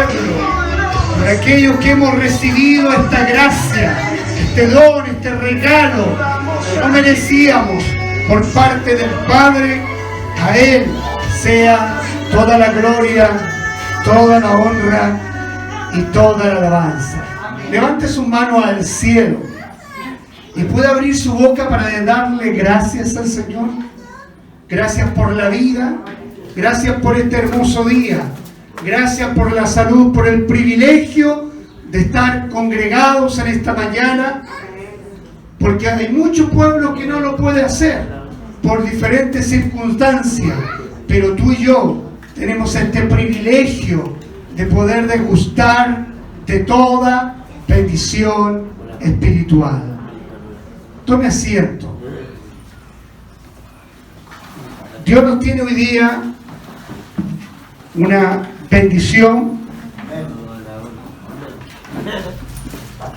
pueblo, por aquellos que hemos recibido esta gracia, este don, este regalo que no merecíamos por parte del Padre. A Él sea toda la gloria, toda la honra y toda la alabanza. Levante su mano al cielo y puede abrir su boca para darle gracias al Señor. Gracias por la vida, gracias por este hermoso día, gracias por la salud, por el privilegio de estar congregados en esta mañana, porque hay muchos pueblos que no lo pueden hacer por diferentes circunstancias, pero tú y yo tenemos este privilegio de poder degustar de toda bendición espiritual. Tome asiento. Dios nos tiene hoy día una bendición,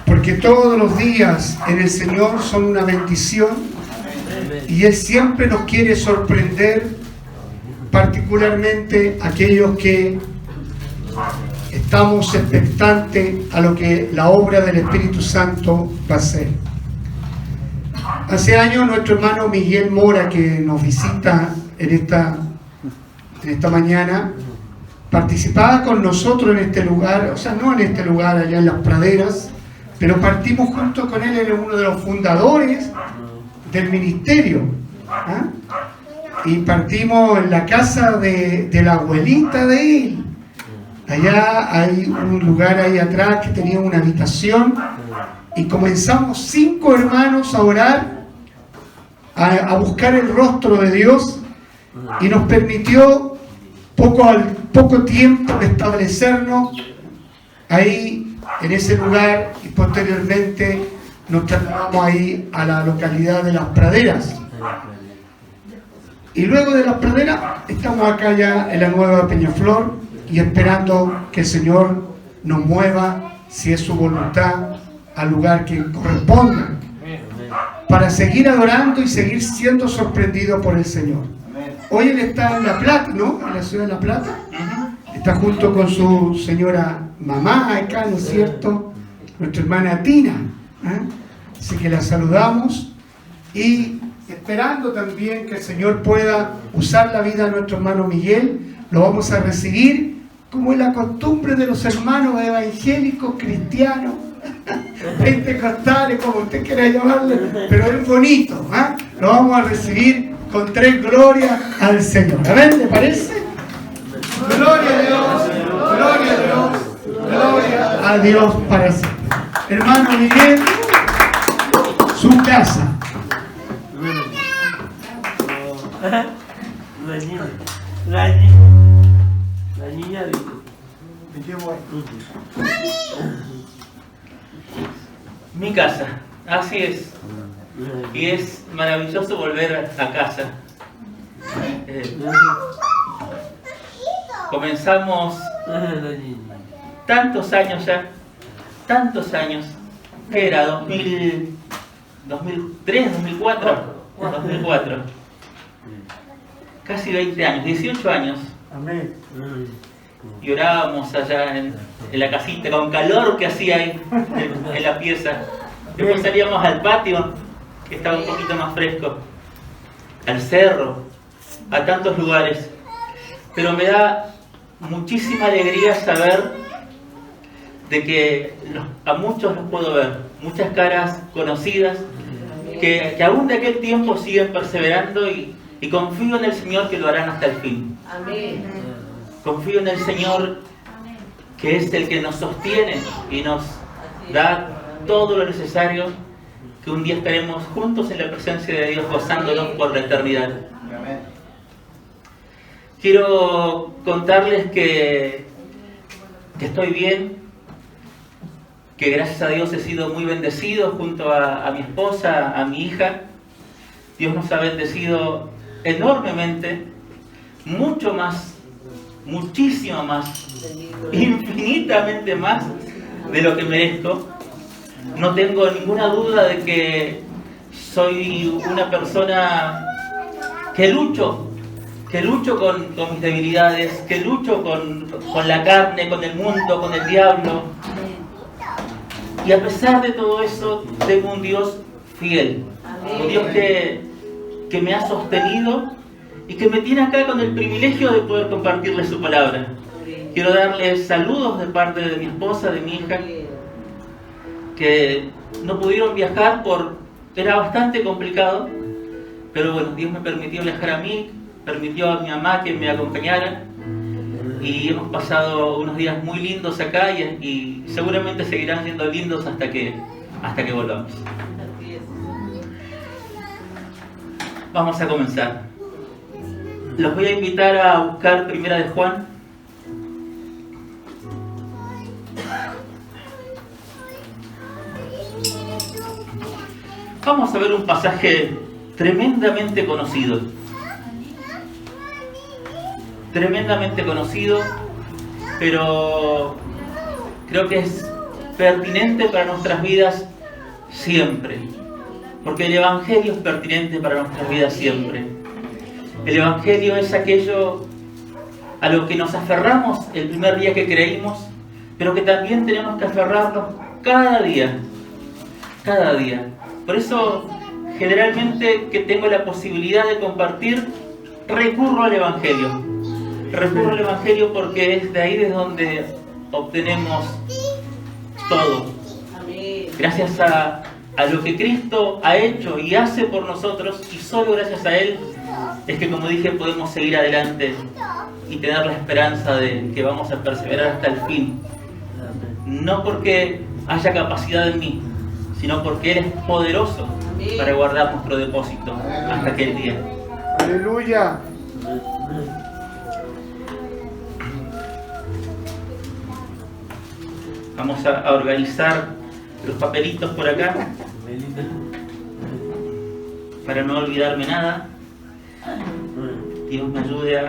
porque todos los días en el Señor son una bendición y Él siempre nos quiere sorprender, particularmente aquellos que estamos expectantes a lo que la obra del Espíritu Santo va a hacer. Hace años nuestro hermano Miguel Mora, que nos visita en esta mañana, participaba con nosotros en este lugar, o sea, no en este lugar, allá en las praderas, pero partimos junto con él, él es uno de los fundadores del ministerio, ¿ah? Y partimos en la casa de la abuelita de él. Allá hay un lugar ahí atrás que tenía una habitación y comenzamos 5 hermanos a orar, a buscar el rostro de Dios, y nos permitió poco tiempo establecernos ahí en ese lugar, y posteriormente nos trasladamos ahí a la localidad de Las Praderas. Y luego de Las Praderas estamos acá ya en la nueva Peñaflor y esperando que el Señor nos mueva, si es su voluntad, al lugar que corresponda, para seguir adorando y seguir siendo sorprendido por el Señor. Hoy él está en La Plata, ¿no? En la ciudad de La Plata. Está junto con su señora mamá acá, ¿no es cierto? Nuestra hermana Tina, ¿eh? Así que la saludamos y esperando también que el Señor pueda usar la vida de nuestro hermano Miguel. Lo vamos a recibir como es la costumbre de los hermanos evangélicos cristianos, pentecostales, como usted quiera llamarle, pero es bonito, ¿eh? Lo vamos a recibir con 3 glorias al Señor. A ver, ¿le parece? Gloria a Dios, gloria a Dios, gloria a Dios para siempre. Hermano Miguel, su casa. La niña de mi casa, así es. Y es maravilloso volver a casa. Comenzamos tantos años ya, tantos años. ¿Qué era? 2003, 2004. 2004. Casi 20 años, 18 años. Amén. Y orábamos allá en la casita con calor que hacía ahí en la pieza. Después salíamos al patio, que estaba un poquito más fresco, al cerro, a tantos lugares. Pero me da muchísima alegría saber de que a muchos los puedo ver, muchas caras conocidas que aún de aquel tiempo siguen perseverando y confío en el Señor que lo harán hasta el fin. Amén. Confío en el Señor que es el que nos sostiene y nos da todo lo necesario, que un día estaremos juntos en la presencia de Dios gozándonos por la eternidad. Quiero contarles que estoy bien, que gracias a Dios he sido muy bendecido junto a mi esposa, a mi hija. Dios nos ha bendecido enormemente, mucho más, muchísimo más, infinitamente más de lo que merezco. No tengo ninguna duda de que soy una persona que lucho que lucho con mis debilidades, que lucho con la carne, con el mundo, con el diablo. Y a pesar de todo eso, tengo un Dios fiel, un Dios que me ha sostenido y que me tiene acá con el privilegio de poder compartirle su palabra. Quiero darles saludos de parte de mi esposa, de mi hija, que no pudieron viajar era bastante complicado, pero bueno, Dios me permitió viajar a mí, permitió a mi mamá que me acompañara y hemos pasado unos días muy lindos acá y seguramente seguirán siendo lindos hasta que volvamos. Vamos a comenzar. Los voy a invitar a buscar Primera de Juan. Vamos a ver un pasaje tremendamente conocido. Tremendamente conocido, pero creo que es pertinente para nuestras vidas siempre. Porque el Evangelio es pertinente para nuestras vidas siempre. El Evangelio es aquello a lo que nos aferramos el primer día que creímos, pero que también tenemos que aferrarnos cada día. Cada día. Por eso, generalmente que tengo la posibilidad de compartir, recurro al Evangelio. Recurro al Evangelio porque es de ahí de donde obtenemos todo. Gracias a lo que Cristo ha hecho y hace por nosotros, y solo gracias a Él, es que, como dije, podemos seguir adelante y tener la esperanza de que vamos a perseverar hasta el fin. No porque haya capacidad en mí, sino porque Él es poderoso para guardar nuestro depósito hasta aquel día. Aleluya. Vamos a organizar los papelitos por acá para no olvidarme nada. Dios me ayude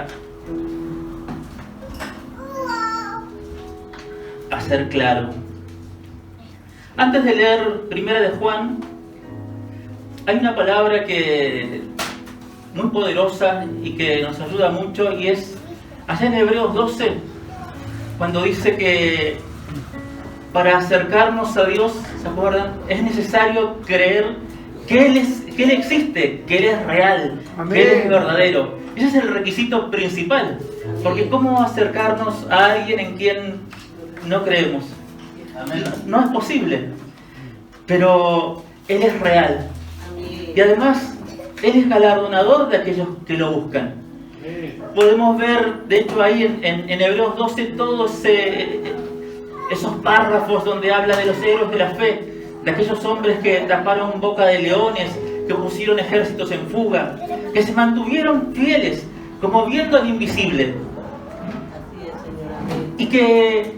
a ser claro. Antes de leer Primera de Juan, hay una palabra que muy poderosa y que nos ayuda mucho, y es allá en Hebreos 12, cuando dice que para acercarnos a Dios, ¿se acuerdan? Es necesario creer que Él existe, que Él es real, Amén. que Él es verdadero. Ese es el requisito principal. Porque ¿cómo acercarnos a alguien en quien no creemos? No es posible. Pero Él es real. Y además, Él es galardonador de aquellos que lo buscan. Podemos ver, de hecho, ahí en Hebreos 12, todos esos párrafos donde habla de los héroes de la fe, de aquellos hombres que taparon boca de leones, que pusieron ejércitos en fuga, que se mantuvieron fieles, como viendo al invisible, y que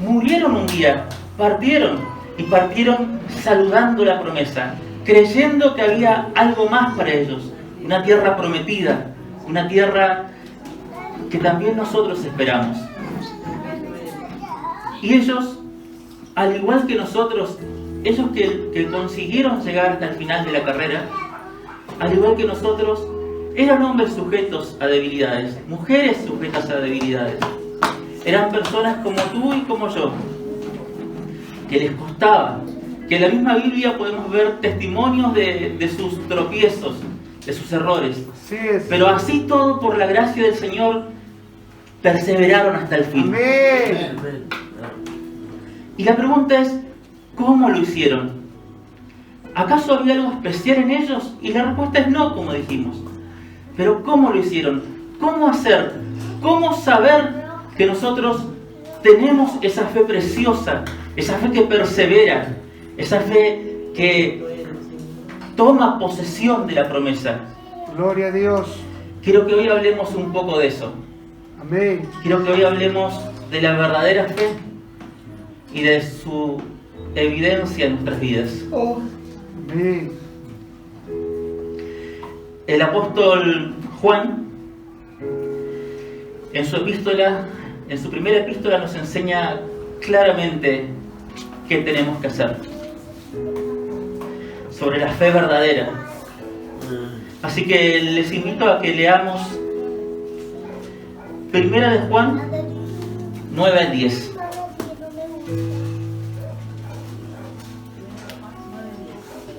murieron un día, partieron saludando la promesa, creyendo que había algo más para ellos, una tierra prometida, una tierra que también nosotros esperamos. Y ellos, al igual que nosotros, ellos que consiguieron llegar hasta el final de la carrera, al igual que nosotros, eran hombres sujetos a debilidades, mujeres sujetas a debilidades. Eran personas como tú y como yo, que les costaba, que en la misma Biblia podemos ver testimonios de sus tropiezos, de sus errores. Sí es. Pero así todo, por la gracia del Señor, perseveraron hasta el fin. Amén. Y la pregunta es, ¿cómo lo hicieron? ¿Acaso había algo especial en ellos? Y la respuesta es no, como dijimos. Pero ¿cómo lo hicieron? ¿Cómo hacer? ¿Cómo saber que nosotros tenemos esa fe preciosa, esa fe que persevera, esa fe que toma posesión de la promesa? Gloria a Dios. Quiero que hoy hablemos un poco de eso. Amén. Quiero que hoy hablemos de la verdadera fe y de su evidencia en nuestras vidas. Amén. El apóstol Juan, en su primera epístola, nos enseña claramente qué tenemos que hacer sobre la fe verdadera. Así que les invito a que leamos Primera de Juan 9 al 10.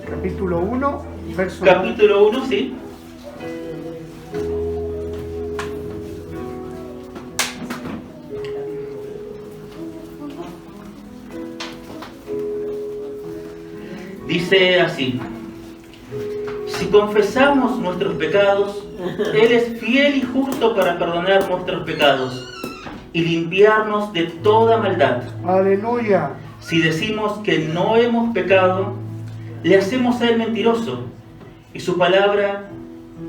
Capítulo 1, verso Capítulo 1, sí. Dice así: si confesamos nuestros pecados, Él es fiel y justo para perdonar nuestros pecados y limpiarnos de toda maldad. Aleluya. Si decimos que no hemos pecado, le hacemos a Él mentiroso y su palabra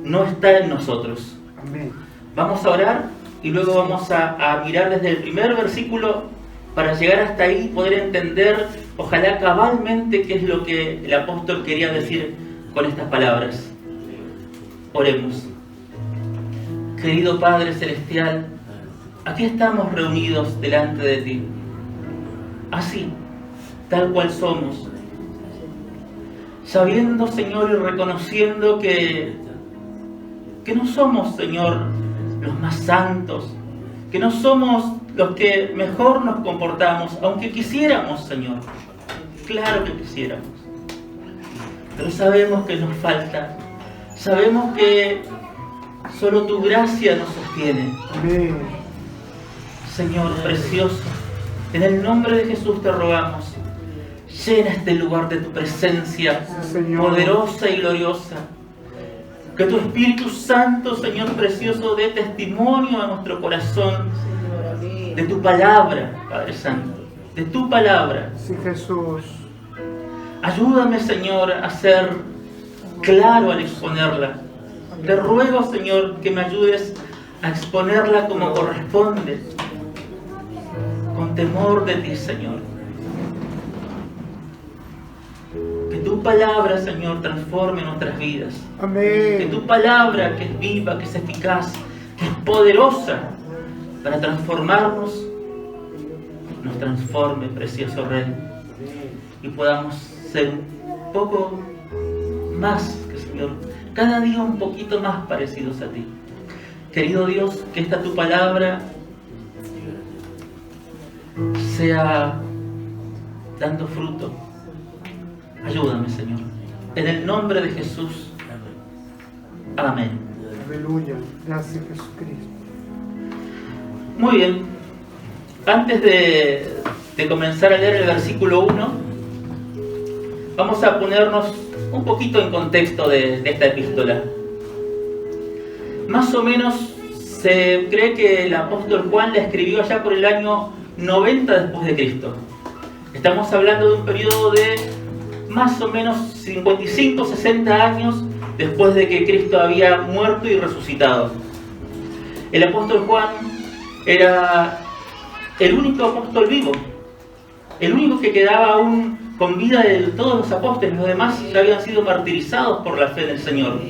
no está en nosotros. Amén. Vamos a orar y luego vamos a mirar desde el primer versículo para llegar hasta ahí y poder entender, ojalá cabalmente, qué es lo que el apóstol quería decir con estas palabras. Oremos. Querido Padre Celestial, aquí estamos reunidos delante de ti, así, tal cual somos, sabiendo, Señor, y reconociendo que no somos, Señor, los más santos, que no somos los que mejor nos comportamos, aunque quisiéramos, Señor. Claro que quisiéramos. Pero sabemos que nos falta. Sabemos que solo tu gracia nos sostiene. Amén. Señor precioso, en el nombre de Jesús te rogamos, llena este lugar de tu presencia, Señor, poderosa y gloriosa. Que tu Espíritu Santo, Señor precioso, dé testimonio a nuestro corazón de tu palabra, Padre Santo, de tu palabra. Sí, Jesús. Ayúdame, Señor, a ser claro al exponerla. Te ruego, Señor, que me ayudes a exponerla como corresponde, con temor de ti, Señor. Que tu palabra, Señor, transforme nuestras vidas. Amén. Que tu palabra, que es viva, que es eficaz, que es poderosa para transformarnos, nos transforme, precioso Rey, y podamos ser un poco más que, Señor, cada día un poquito más parecidos a ti. Querido Dios, que esta tu palabra sea dando fruto. Ayúdame, Señor. En el nombre de Jesús. Amén. Aleluya. Gracias, Jesucristo. Muy bien. Antes de comenzar a leer el versículo 1, vamos a ponernos un poquito en contexto de esta epístola. Más o menos se cree que el apóstol Juan la escribió allá por el año 90 después de Cristo. Estamos hablando de un periodo de más o menos 55-60 años después de que Cristo había muerto y resucitado. El apóstol Juan era el único apóstol vivo, el único que quedaba aún con vida de todos los apóstoles. Los demás ya habían sido martirizados por la fe en el Señor.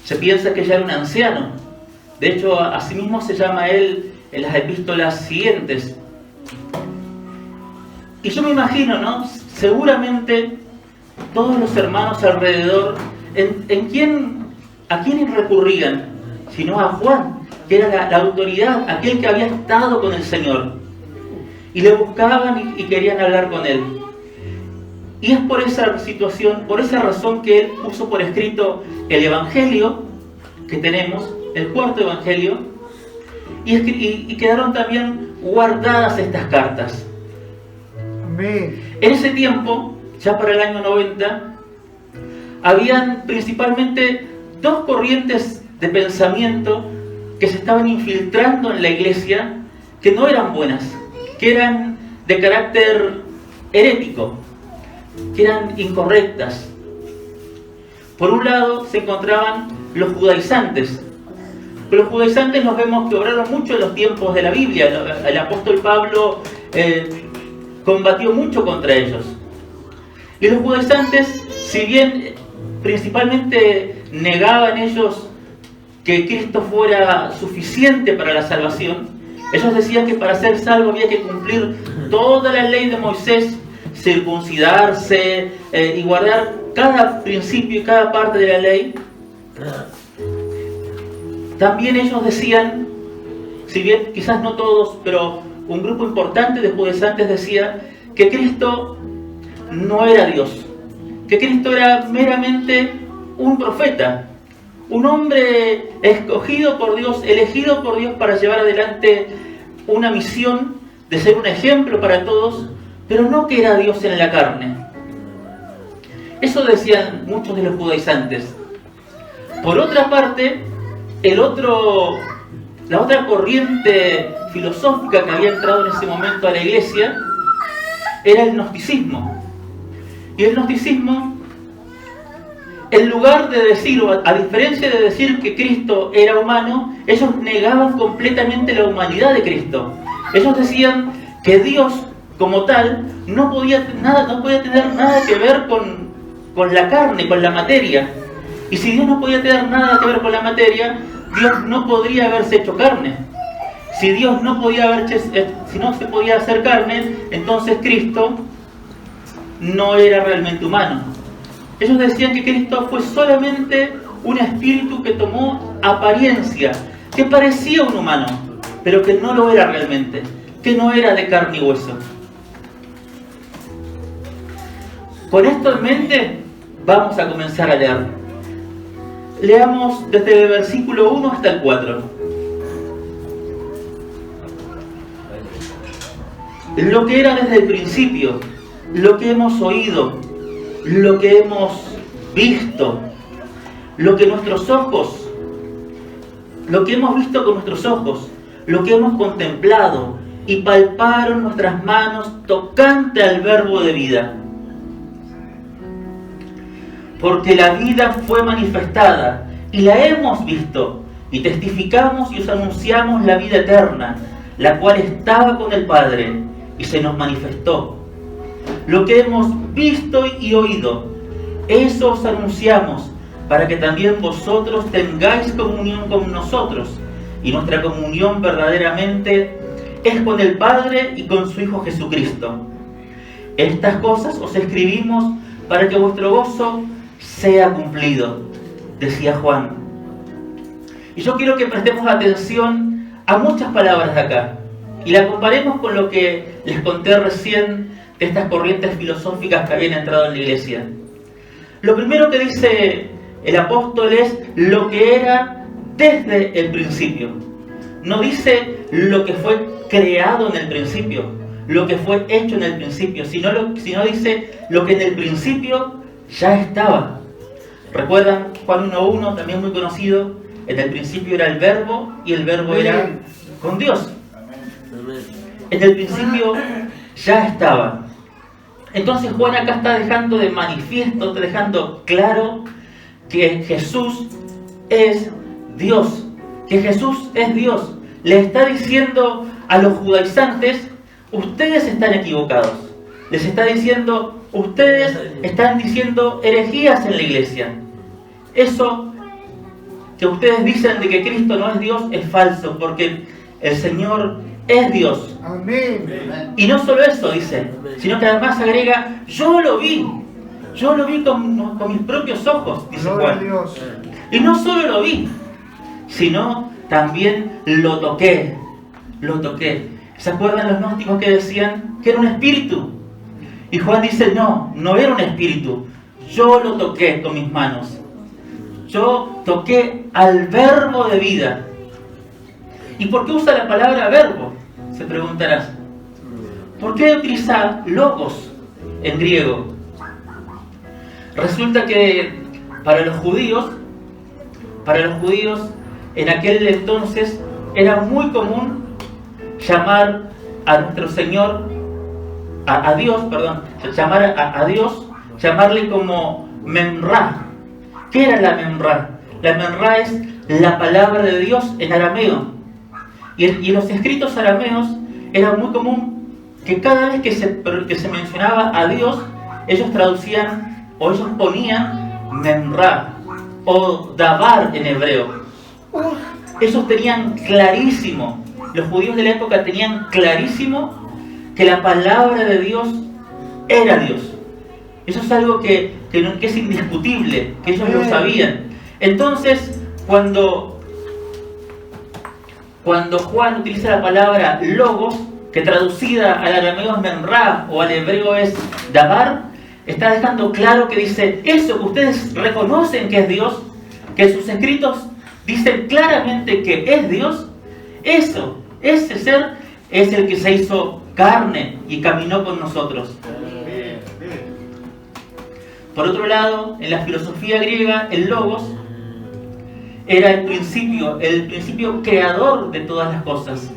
Se piensa que ya era un anciano. De hecho, asimismo se llama él en las epístolas siguientes. Y yo me imagino, ¿no? Seguramente todos los hermanos alrededor, ¿a quién recurrían? Sino a Juan, que era la autoridad, aquel que había estado con el Señor. Y le buscaban y querían hablar con él. Y es por esa situación, por esa razón que él puso por escrito el Evangelio que tenemos, el cuarto Evangelio, y quedaron también guardadas estas cartas. Amén. En ese tiempo, ya para el año 90, habían principalmente dos corrientes de pensamiento que se estaban infiltrando en la iglesia, que no eran buenas, que eran de carácter herético, que eran incorrectas. Por un lado se encontraban los judaizantes. Los judaizantes los vemos que obraron mucho en los tiempos de la Biblia. El apóstol Pablo combatió mucho contra ellos. Y los judaizantes, si bien principalmente negaban ellos que Cristo fuera suficiente para la salvación, ellos decían que para ser salvo había que cumplir toda la ley de Moisés, circuncidarse y guardar cada principio y cada parte de la ley. También ellos decían si bien quizás no todos, pero un grupo importante de judaizantes decía que Cristo no era Dios, que Cristo era meramente un profeta, un hombre escogido por Dios, elegido por Dios para llevar adelante una misión de ser un ejemplo para todos, pero no que era Dios en la carne. Eso decían muchos de los judaizantes. Por otra parte, la otra corriente filosófica que había entrado en ese momento a la iglesia era el gnosticismo. Y el gnosticismo, en lugar de decir, o a diferencia de decir que Cristo era humano, ellos negaban completamente la humanidad de Cristo. Ellos decían que Dios, como tal, no podía tener nada que ver con la carne, con la materia. Y si Dios no podía tener nada que ver con la materia, Dios no podría haberse hecho carne. Si Dios no si no se podía hacer carne, entonces Cristo no era realmente humano. Ellos decían que Cristo fue solamente un espíritu que tomó apariencia, que parecía un humano, pero que no lo era realmente, que no era de carne y hueso. Con esto en mente, vamos a comenzar a leer. Leamos desde el versículo 1 hasta el 4. Lo que era desde el principio, lo que hemos oído, lo que hemos visto, lo que hemos visto con nuestros ojos, lo que hemos contemplado y palparon nuestras manos tocante al verbo de vida. Porque la vida fue manifestada y la hemos visto y testificamos y os anunciamos la vida eterna, la cual estaba con el Padre y se nos manifestó. Lo que hemos visto y oído, eso os anunciamos, para que también vosotros tengáis comunión con nosotros, y nuestra comunión verdaderamente es con el Padre y con su Hijo Jesucristo. Estas cosas os escribimos para que vuestro gozo sea cumplido, decía Juan. Y yo quiero que prestemos atención a muchas palabras de acá y la comparemos con lo que les conté recién de estas corrientes filosóficas que habían entrado en la iglesia. Lo primero que dice el apóstol es lo que era desde el principio. No dice lo que fue creado en el principio, lo que fue hecho en el principio, sino dice lo que en el principio ya estaba. ¿Recuerdan Juan 1.1, también muy conocido? En el principio era el verbo y el verbo era con Dios. En el principio ya estaba. Entonces Juan acá está dejando de manifiesto, está dejando claro que Jesús es Dios. Que Jesús es Dios. Le está diciendo a los judaizantes, ustedes están equivocados. Les está diciendo, ustedes están diciendo herejías en la iglesia. Eso que ustedes dicen de que Cristo no es Dios es falso, porque el Señor es Dios. Amén. Y no solo eso dice, sino que además agrega, yo lo vi con mis propios ojos, dice Juan. Y no solo lo vi, sino también lo toqué. ¿Se acuerdan los gnósticos que decían que era un espíritu? Y Juan dice, no era un espíritu. Yo lo toqué con mis manos. Yo toqué al verbo de vida. ¿Y por qué usa la palabra verbo? Se preguntarás. ¿Por qué utiliza logos en griego? Resulta que para los judíos en aquel entonces era muy común llamar a nuestro Señor, a Dios, llamarle como Memra. ¿Qué era la Memra? La Memra es la palabra de Dios en arameo. Y en los escritos arameos era muy común que cada vez que se mencionaba a Dios, ellos traducían o ellos ponían Memra o Dabar en hebreo. Ellos tenían clarísimo, los judíos de la época tenían clarísimo que la palabra de Dios era Dios. Eso es algo que es indiscutible, que ellos lo sabían. Entonces, cuando cuando Juan utiliza la palabra logos, que traducida al arameo es menra o al hebreo es dabar, está dejando claro que dice, eso que ustedes reconocen que es Dios, que sus escritos dicen claramente que es Dios, eso, ese ser es el que se hizo carne y caminó con nosotros. Por otro lado, en la filosofía griega, el logos era el principio creador de todas las cosas.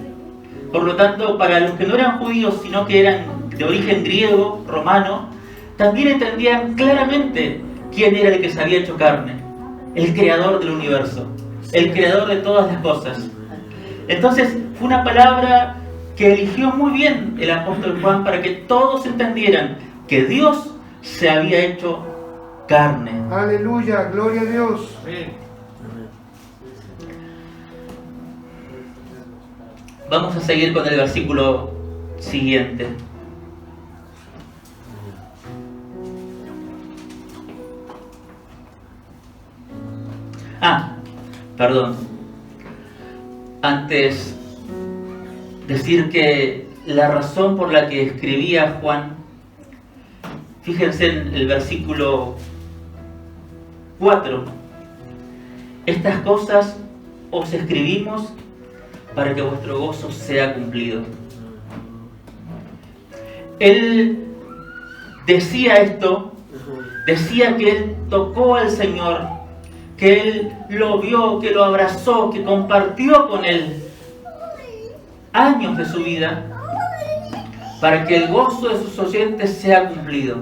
Por lo tanto, para los que no eran judíos, sino que eran de origen griego, romano, también entendían claramente quién era el que se había hecho carne, el creador del universo, el creador de todas las cosas. Entonces, fue una palabra que eligió muy bien el apóstol Juan para que todos entendieran que Dios se había hecho carne. Aleluya, gloria a Dios. Vamos a seguir con el versículo siguiente. Perdón. Antes, decir que la razón por la que escribía Juan, fíjense en el versículo 4. Estas cosas os escribimos para que vuestro gozo sea cumplido. Él decía esto, decía que él tocó al Señor, que él lo vio, que lo abrazó, que compartió con él años de su vida, para que el gozo de sus oyentes sea cumplido,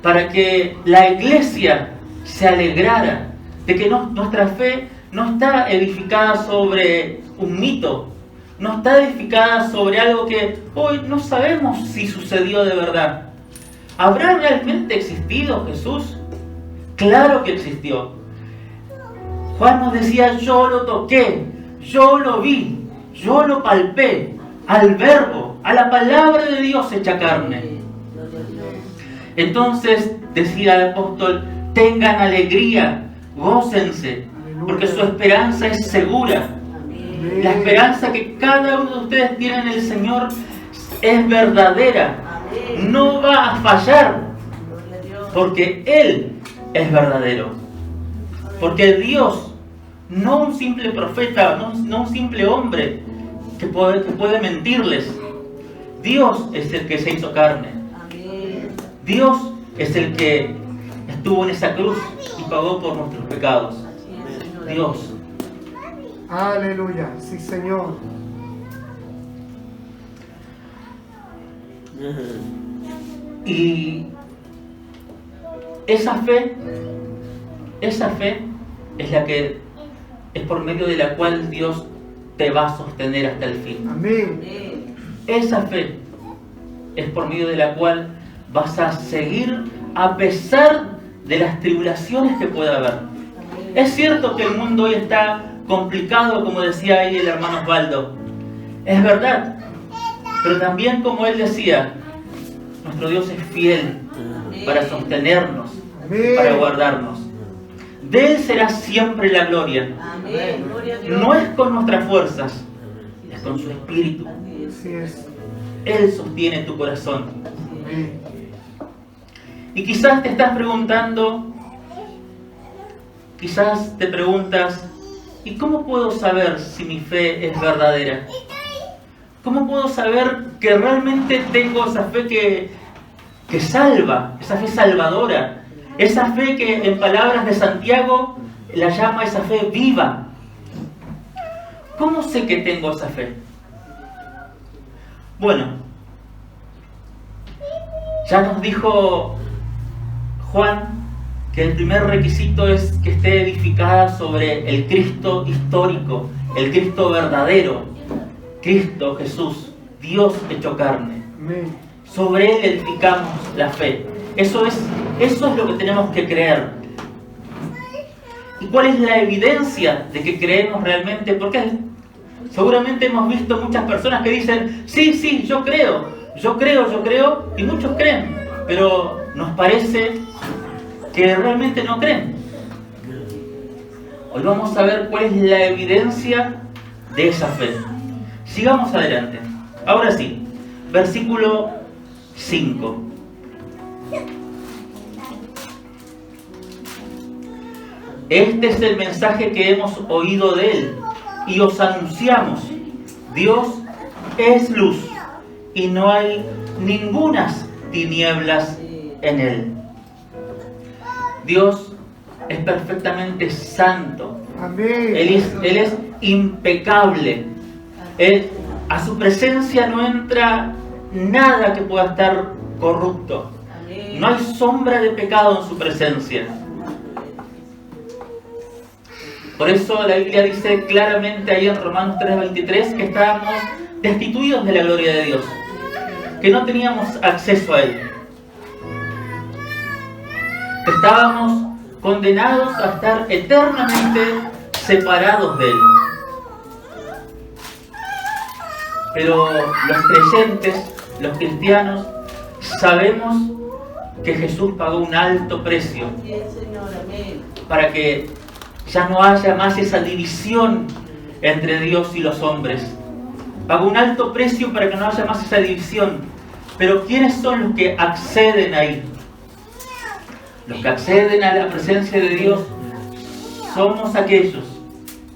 para que la iglesia se alegrara de que nuestra fe no está edificada sobre un mito, no está edificada sobre algo que hoy no sabemos si sucedió de verdad. ¿Habrá realmente existido Jesús? Claro que existió. Juan nos decía, yo lo toqué, yo lo vi, yo lo palpé, al verbo, a la palabra de Dios hecha carne. Entonces, decía el apóstol, tengan alegría, gócense, porque su esperanza es segura. La esperanza que cada uno de ustedes tiene en el Señor es verdadera. No va a fallar, porque Él es verdadero. Porque Dios, no un simple profeta, no un simple hombre que puede mentirles. Dios es el que se hizo carne. Dios es el que estuvo en esa cruz y pagó por nuestros pecados. Dios. Aleluya, sí, Señor. Y esa fe es la que es por medio de la cual Dios te va a sostener hasta el fin. Amén. Esa fe es por medio de la cual vas a seguir a pesar de las tribulaciones que pueda haber. Es cierto que el mundo hoy está complicado, como decía ahí el hermano Osvaldo. Es verdad. Pero también, como él decía, nuestro Dios es fiel para sostenernos, para guardarnos. De Él será siempre la gloria. No es con nuestras fuerzas, es con su Espíritu. Él sostiene tu corazón. Y quizás te estás preguntando, quizás te preguntas, ¿y cómo puedo saber si mi fe es verdadera? ¿Cómo puedo saber que realmente tengo esa fe que salva, esa fe salvadora? Esa fe que en palabras de Santiago la llama esa fe viva. ¿Cómo sé que tengo esa fe? Bueno, ya nos dijo Juan que el primer requisito es que esté edificada sobre el Cristo histórico, el Cristo verdadero, Cristo Jesús, Dios hecho carne. Sobre Él edificamos la fe. Eso es lo que tenemos que creer. ¿Y cuál es la evidencia de que creemos realmente? Porque seguramente hemos visto muchas personas que dicen, sí, yo creo, y muchos creen, pero nos parece que realmente no creen. Hoy vamos a ver cuál es la evidencia de esa fe. Sigamos adelante. Ahora sí, versículo 5. Este es el mensaje que hemos oído de Él y os anunciamos. Dios es luz y no hay ningunas tinieblas en Él. Dios es perfectamente santo. Amén. Él es impecable. A su presencia no entra nada que pueda estar corrupto. No hay sombra de pecado en su presencia. Por eso la Biblia dice claramente ahí en Romanos 3:23 que estábamos destituidos de la gloria de Dios, que no teníamos acceso a Él. Estábamos condenados a estar eternamente separados de Él. Pero los creyentes, los cristianos, sabemos que Jesús pagó un alto precio para que ya no haya más esa división entre Dios y los hombres. Pagó un alto precio para que no haya más esa división. Pero ¿quiénes son los que acceden ahí? Los que acceden a la presencia de Dios somos aquellos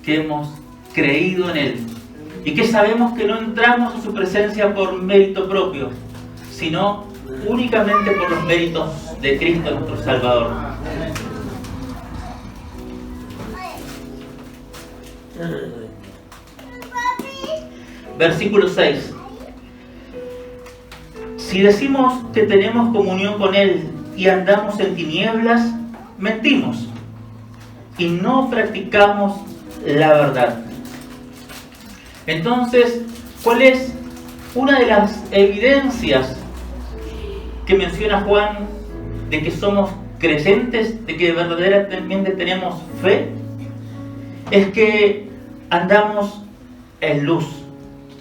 que hemos creído en Él y que sabemos que no entramos a su presencia por mérito propio, sino únicamente por los méritos de Cristo nuestro Salvador. Versículo 6. Si decimos que tenemos comunión con Él y andamos en tinieblas, mentimos y no practicamos la verdad. Entonces, ¿cuál es una de las evidencias que menciona Juan de que somos creyentes, de que verdaderamente tenemos fe? Es que andamos en luz.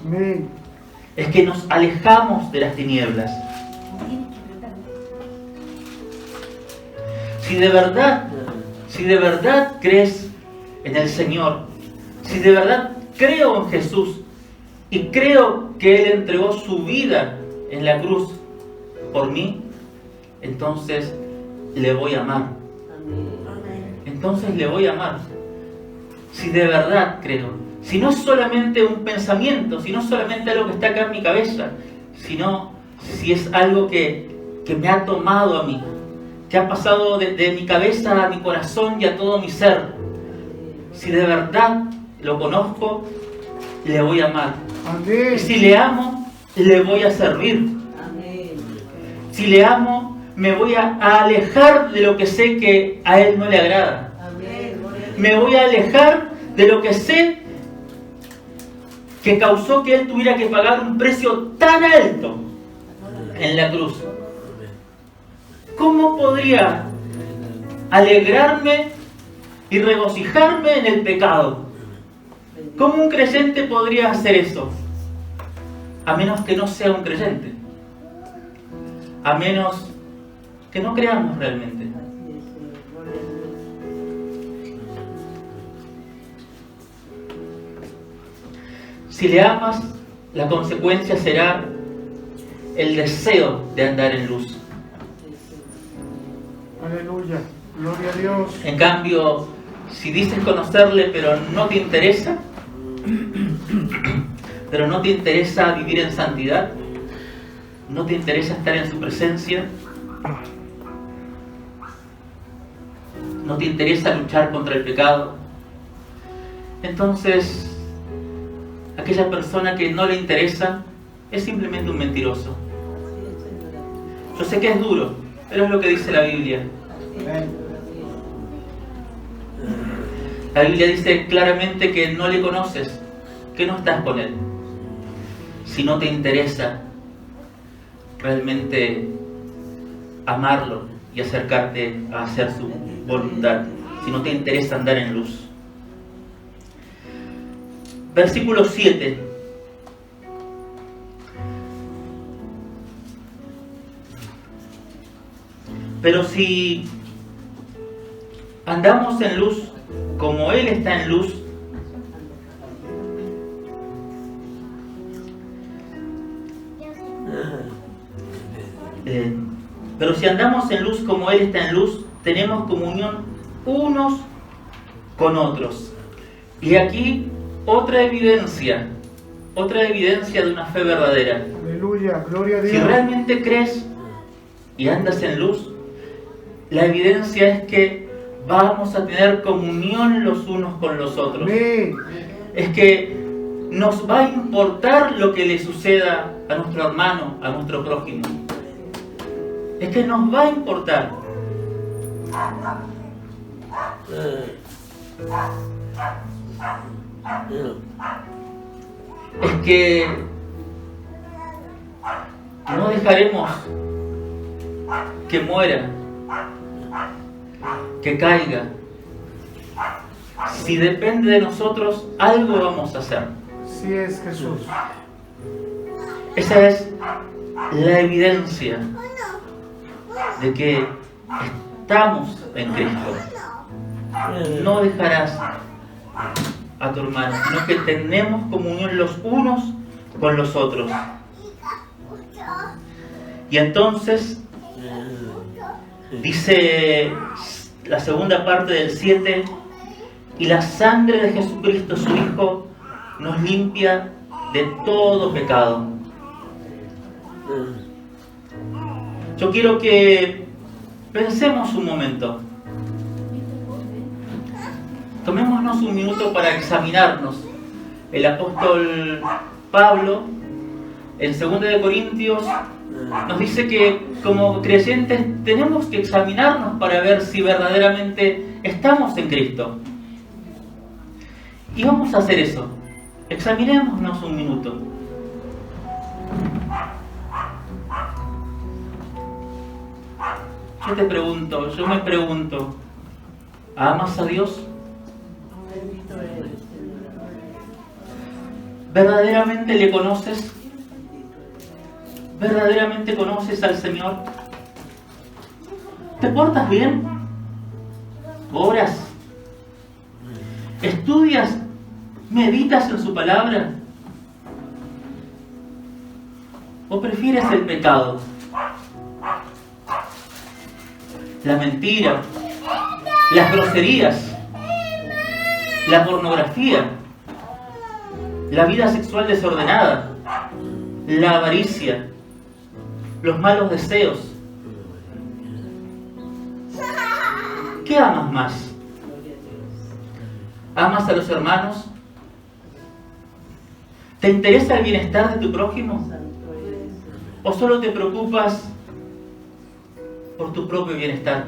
Amén. Es que nos alejamos de las tinieblas. Si de verdad crees en el Señor, si de verdad creo en Jesús y creo que Él entregó su vida en la cruz por mí, entonces le voy a amar. Entonces le voy a amar. Si de verdad creo. Si no es solamente un pensamiento, si no es solamente algo que está acá en mi cabeza, sino si es algo que me ha tomado a mí, que ha pasado de mi cabeza a mi corazón y a todo mi ser. Si de verdad lo conozco, le voy a amar. Amén. Y si le amo, le voy a servir. Si le amo, me voy a alejar de lo que sé que a Él no le agrada. Me voy a alejar de lo que sé que causó que Él tuviera que pagar un precio tan alto en la cruz. ¿Cómo podría alegrarme y regocijarme en el pecado? ¿Cómo un creyente podría hacer eso? A menos que no sea un creyente. A menos que no creamos realmente. Si le amas, la consecuencia será el deseo de andar en luz. Aleluya. Gloria a Dios. En cambio, si dices conocerle pero no te interesa, vivir en santidad, no te interesa estar en su presencia, no te interesa luchar contra el pecado, entonces aquella persona que no le interesa es simplemente un mentiroso. Yo sé que es duro, pero es lo que dice la Biblia. La Biblia dice claramente que no le conoces, que no estás con Él. Si no te interesa realmente amarlo y acercarte a hacer su voluntad, si no te interesa andar en luz. Versículo 7. Pero si andamos en luz como Él está en luz, Pero si andamos en luz como Él está en luz, tenemos comunión unos con otros. Y aquí otra evidencia de una fe verdadera. Aleluya, gloria a Dios. Si realmente crees y andas en luz, la evidencia es que vamos a tener comunión los unos con los otros. Amén. Es que nos va a importar lo que le suceda a nuestro hermano, a nuestro prójimo. Es que nos va a importar. Es que no dejaremos que muera, que caiga. Si depende de nosotros, algo vamos a hacer. Así es, Jesús. Esa es la evidencia de que estamos en Cristo. No dejarás a tu hermano, sino que tenemos comunión los unos con los otros. Y entonces dice la segunda parte del 7: y la sangre de Jesucristo su Hijo nos limpia de todo pecado. Yo quiero que pensemos un momento. Tomémonos un minuto para examinarnos. El apóstol Pablo, en 2 de Corintios, nos dice que como creyentes tenemos que examinarnos para ver si verdaderamente estamos en Cristo. Y vamos a hacer eso. Examinémonos un minuto. Yo me pregunto, ¿amas a Dios? ¿Verdaderamente le conoces? ¿Verdaderamente conoces al Señor? ¿Te portas bien? ¿Oras? ¿Estudias? ¿Meditas en su palabra? ¿O prefieres el pecado? La mentira, las groserías, la pornografía, la vida sexual desordenada, la avaricia, los malos deseos. ¿Qué amas más? ¿Amas a los hermanos? ¿Te interesa el bienestar de tu prójimo? ¿O solo te preocupas por tu propio bienestar?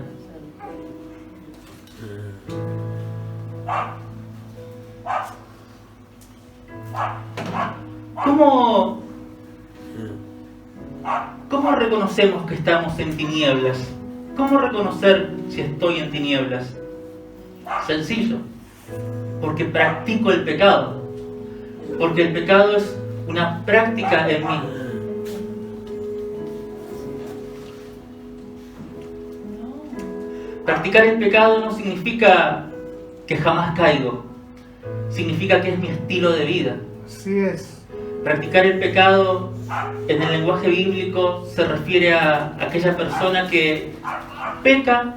¿Cómo reconocemos que estamos en tinieblas? ¿Cómo reconocer si estoy en tinieblas? Sencillo, porque practico el pecado, porque el pecado es una práctica en mí. Practicar el pecado no significa que jamás caigo, significa que es mi estilo de vida. Así es. Practicar el pecado en el lenguaje bíblico se refiere a aquella persona que peca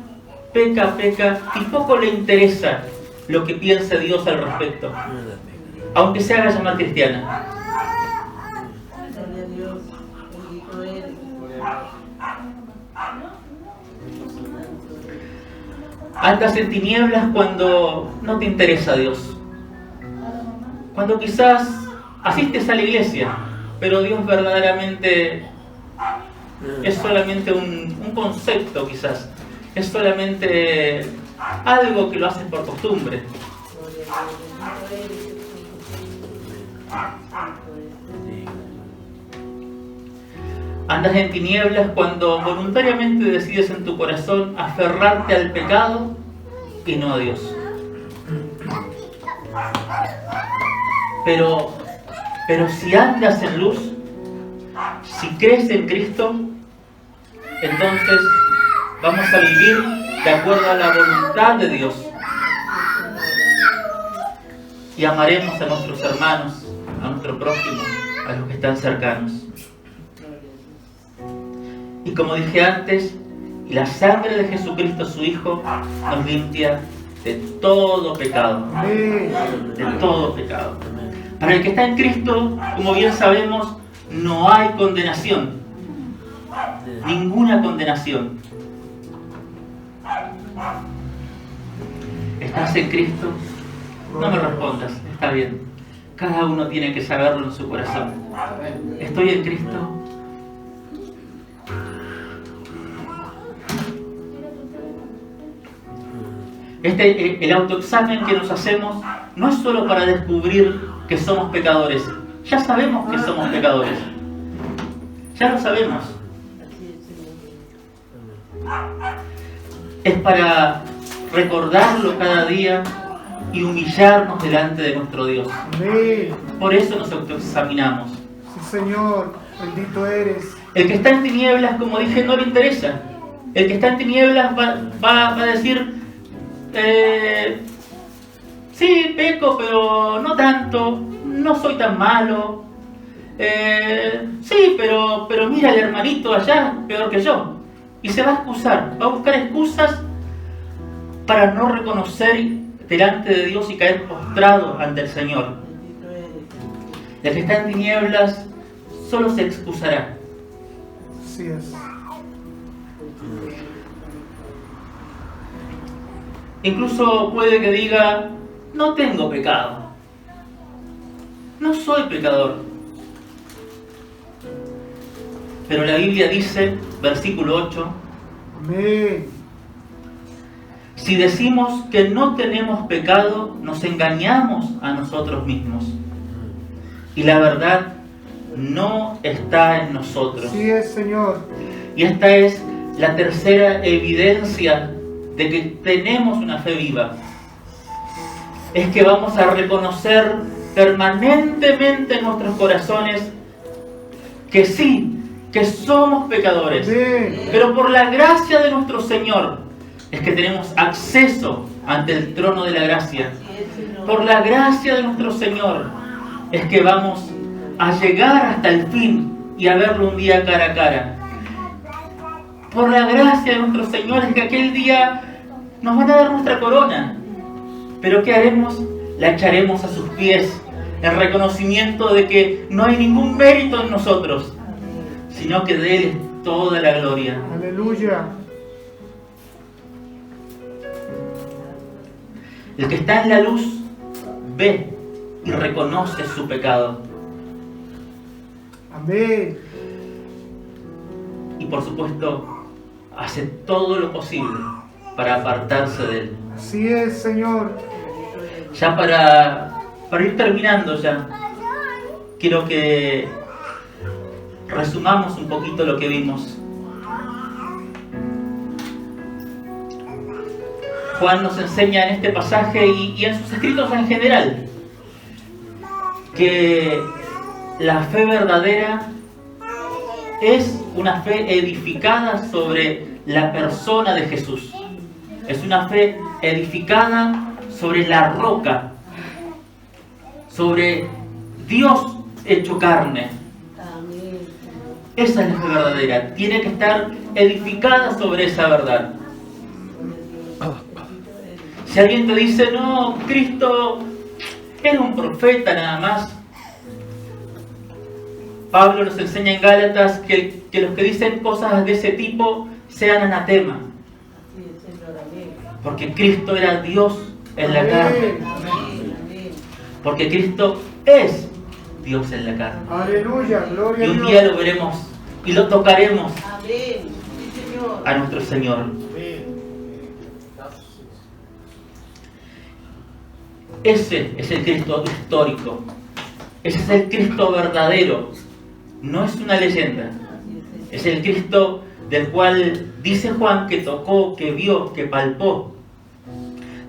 y poco le interesa lo que piense Dios al respecto, aunque se haga llamar cristiana. Andas en tinieblas cuando no te interesa Dios, cuando quizás asistes a la iglesia, pero Dios verdaderamente es solamente un concepto, quizás es solamente algo que lo haces por costumbre. Andas en tinieblas cuando voluntariamente decides en tu corazón aferrarte al pecado y no a Dios. Pero si andas en luz, si crees en Cristo, entonces vamos a vivir de acuerdo a la voluntad de Dios. Y amaremos a nuestros hermanos, a nuestro prójimo, a los que están cercanos. Y como dije antes, la sangre de Jesucristo, su Hijo, nos limpia de todo pecado. De todo pecado. Para el que está en Cristo, como bien sabemos, no hay condenación. Ninguna condenación. ¿Estás en Cristo? No me respondas, está bien. Cada uno tiene que saberlo en su corazón. ¿Estoy en Cristo? El autoexamen que nos hacemos no es solo para descubrir que somos pecadores. Ya sabemos que somos pecadores. Ya lo sabemos. Es para recordarlo cada día y humillarnos delante de nuestro Dios. Amén. Por eso nos autoexaminamos. Sí, Señor, bendito eres. El que está en tinieblas, como dije, no le interesa. El que está en tinieblas va a decir, sí, peco, pero no tanto, no soy tan malo. Sí, pero mira el hermanito allá, peor que yo. Y se va a excusar, va a buscar excusas para no reconocer delante de Dios y caer postrado ante el Señor. El que está en tinieblas solo se excusará. Así es. Incluso puede que diga, no tengo pecado. No soy pecador. Pero la Biblia dice, versículo 8, Amén. si decimos que no tenemos pecado, nos engañamos a nosotros mismos. Y la verdad no está en nosotros. Así es, Señor. Y esta es la tercera evidencia de que tenemos una fe viva. Es que vamos a reconocer permanentemente en nuestros corazones que sí, que somos pecadores. Amén. Pero por la gracia de nuestro Señor es que tenemos acceso ante el trono de la gracia. Por la gracia de nuestro Señor es que vamos a llegar hasta el fin y a verlo un día cara a cara. Por la gracia de nuestro Señor es que aquel día nos van a dar nuestra corona. Pero ¿qué haremos? La echaremos a sus pies en reconocimiento de que no hay ningún mérito en nosotros, sino que de Él es toda la gloria. Aleluya. El que está en la luz ve y reconoce su pecado. Amén. Y por supuesto, hace todo lo posible para apartarse de Él. Así es, Señor. Ya para ir terminando ya, quiero que resumamos un poquito lo que vimos. Juan nos enseña en este pasaje y en sus escritos en general que la fe verdadera es una fe edificada sobre la persona de Jesús. Es una fe edificada sobre la roca, sobre Dios hecho carne. Esa es la fe verdadera. Tiene que estar edificada sobre esa verdad. Si alguien te dice, no, Cristo era un profeta nada más. Pablo nos enseña en Gálatas que los que dicen cosas de ese tipo sean anatema. Porque Cristo era Dios en la carne. Porque Cristo es Dios en la carne. Aleluya, gloria Y a un Dios. día lo veremos y lo tocaremos a nuestro Señor. Ese es el Cristo histórico. Ese es el Cristo verdadero. No es una leyenda. Es el Cristo del cual dice Juan que tocó, que vio, que palpó.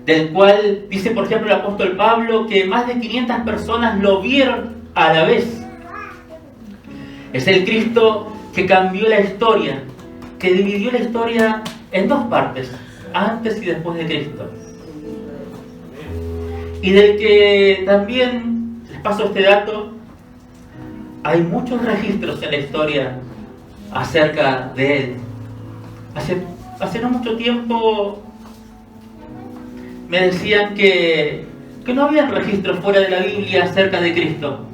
Del cual dice, por ejemplo, el apóstol Pablo que más de 500 personas lo vieron a la vez. Es el Cristo que cambió la historia, que dividió la historia en dos partes, antes y después de Cristo. Y del que también, les paso este dato, hay muchos registros en la historia acerca de Él. Hace no mucho tiempo me decían que no había registros fuera de la Biblia acerca de Cristo.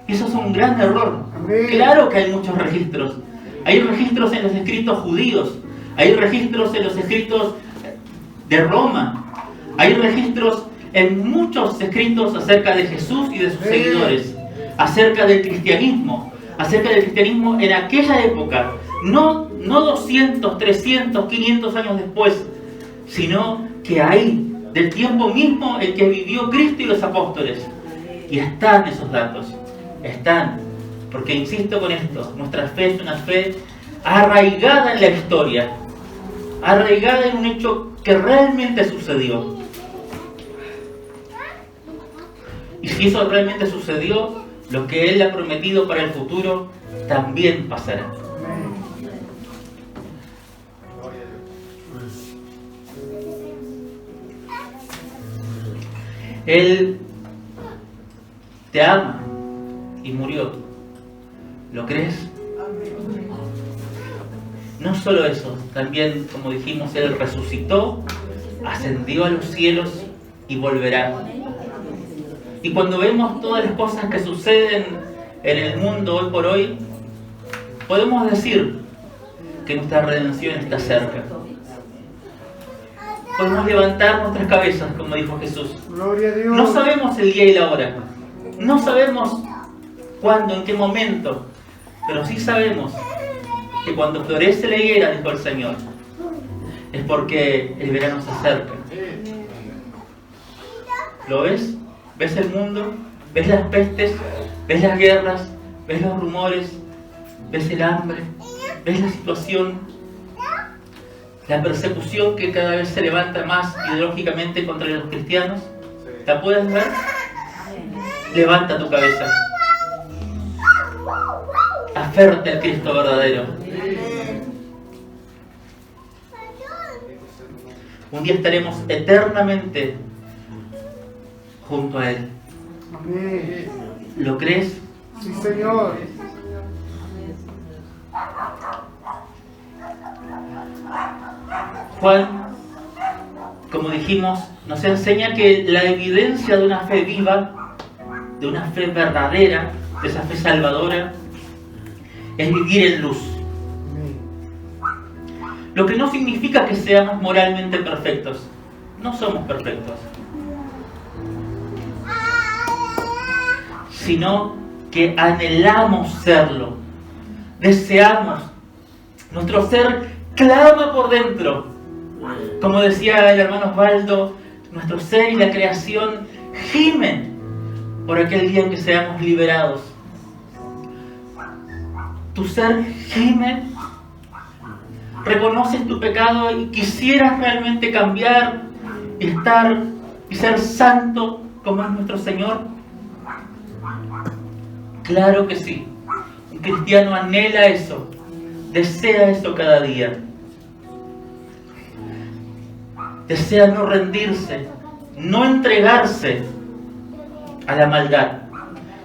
Y eso es un gran error. Amén. Claro que hay muchos registros. Hay registros en los escritos judíos, hay registros en los escritos de Roma, hay registros en muchos escritos acerca de Jesús y de sus seguidores, acerca del cristianismo en aquella época, no 200, 300, 500 años después, sino que ahí, del tiempo mismo en que vivió Cristo y los apóstoles. Y están esos datos, están, porque insisto con esto, nuestra fe es una fe arraigada en la historia, arraigada en un hecho que realmente sucedió. Y si eso realmente sucedió, lo que Él ha prometido para el futuro también pasará. Él te ama y murió. ¿Lo crees? No solo eso, también, como dijimos, Él resucitó, ascendió a los cielos y volverá. Y cuando vemos todas las cosas que suceden en el mundo hoy por hoy, podemos decir que nuestra redención está cerca. Podemos levantar nuestras cabezas, como dijo Jesús. Gloria a Dios. No sabemos el día y la hora. No sabemos cuándo, en qué momento. Pero sí sabemos que cuando florece la higuera, dijo el Señor, es porque el verano se acerca. ¿Lo ves? ¿Ves el mundo? ¿Ves las pestes? ¿Ves las guerras? ¿Ves los rumores? ¿Ves el hambre? ¿Ves la situación? La persecución que cada vez se levanta más ideológicamente contra los cristianos. ¿La puedes ver? Levanta tu cabeza. Aférrate al Cristo verdadero. Un día estaremos eternamente junto a Él. Amén. ¿Lo crees? Sí, Señor. Juan, como dijimos, nos enseña que la evidencia de una fe viva, de una fe verdadera, de esa fe salvadora, es vivir en luz. Amén. Lo que no significa que seamos moralmente perfectos. No somos perfectos. Sino que anhelamos serlo. Deseamos. Nuestro ser clama por dentro. Como decía el hermano Osvaldo, nuestro ser y la creación gimen por aquel día en que seamos liberados. Tu ser gime, reconoces tu pecado y quisieras realmente cambiar y estar y ser santo como es nuestro Señor. Claro que sí. Un cristiano anhela eso, desea eso cada día. Desea no rendirse, no entregarse a la maldad,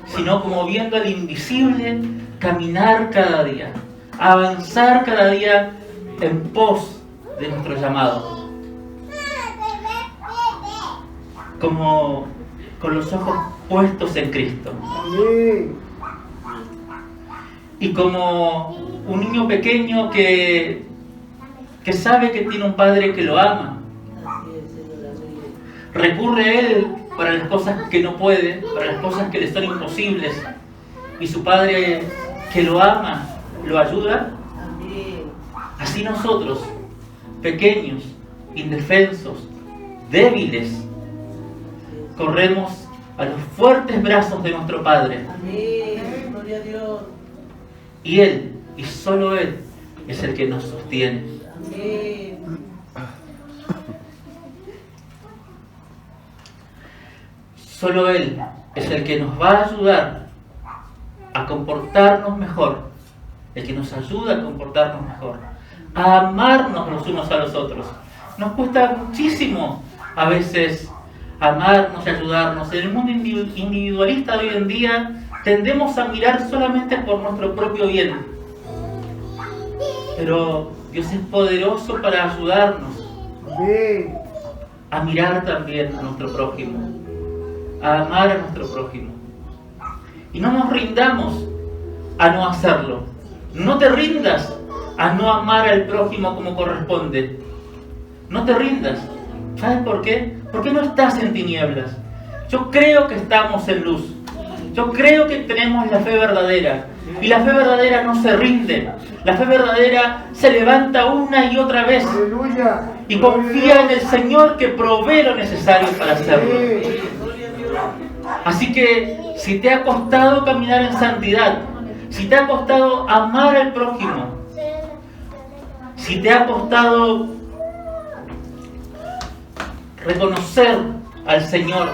sino como viendo al invisible, caminar cada día, avanzar cada día en pos de nuestro llamado. Como con los ojos puestos en Cristo. Amén. Y como un niño pequeño que sabe que tiene un padre que lo ama. Recurre a Él para las cosas que no puede, para las cosas que le son imposibles. Y su padre que lo ama, lo ayuda. Así nosotros, pequeños, indefensos, débiles, corremos a los fuertes brazos de nuestro Padre. Amén. Gloria a Dios. Y Él, y solo Él, es el que nos sostiene. Amén. Solo Él es el que nos va a ayudar a comportarnos mejor, el que nos ayuda a comportarnos mejor, a amarnos los unos a los otros. Nos cuesta muchísimo a veces amarnos y ayudarnos. En el mundo individualista de hoy en día tendemos a mirar solamente por nuestro propio bien. Pero Dios es poderoso para ayudarnos Amén. a mirar también a nuestro prójimo, a amar a nuestro prójimo. Y no nos rindamos a no hacerlo. No te rindas a no amar al prójimo como corresponde. No te rindas. ¿Sabes por qué? Porque no estás en tinieblas. Yo creo que estamos en luz. Yo creo que tenemos la fe verdadera. Y la fe verdadera no se rinde. La fe verdadera se levanta una y otra vez. Aleluya. Y confía en el Señor que provee lo necesario para hacerlo. Así que si te ha costado caminar en santidad, si te ha costado amar al prójimo, si te ha costado reconocer al Señor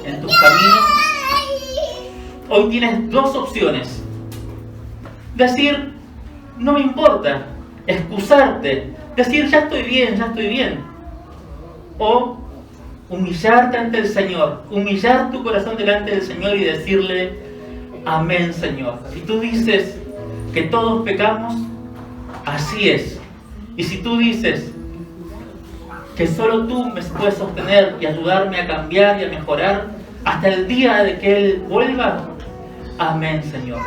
en tus caminos, hoy tienes dos opciones. Decir, no me importa, excusarte, decir, ya estoy bien. O humillarte ante el Señor, humillar tu corazón delante del Señor y decirle, amén, Señor. Si tú dices que todos pecamos, así es. Y si tú dices que solo tú me puedes sostener y ayudarme a cambiar y a mejorar hasta el día de que Él vuelva, amén, Señor.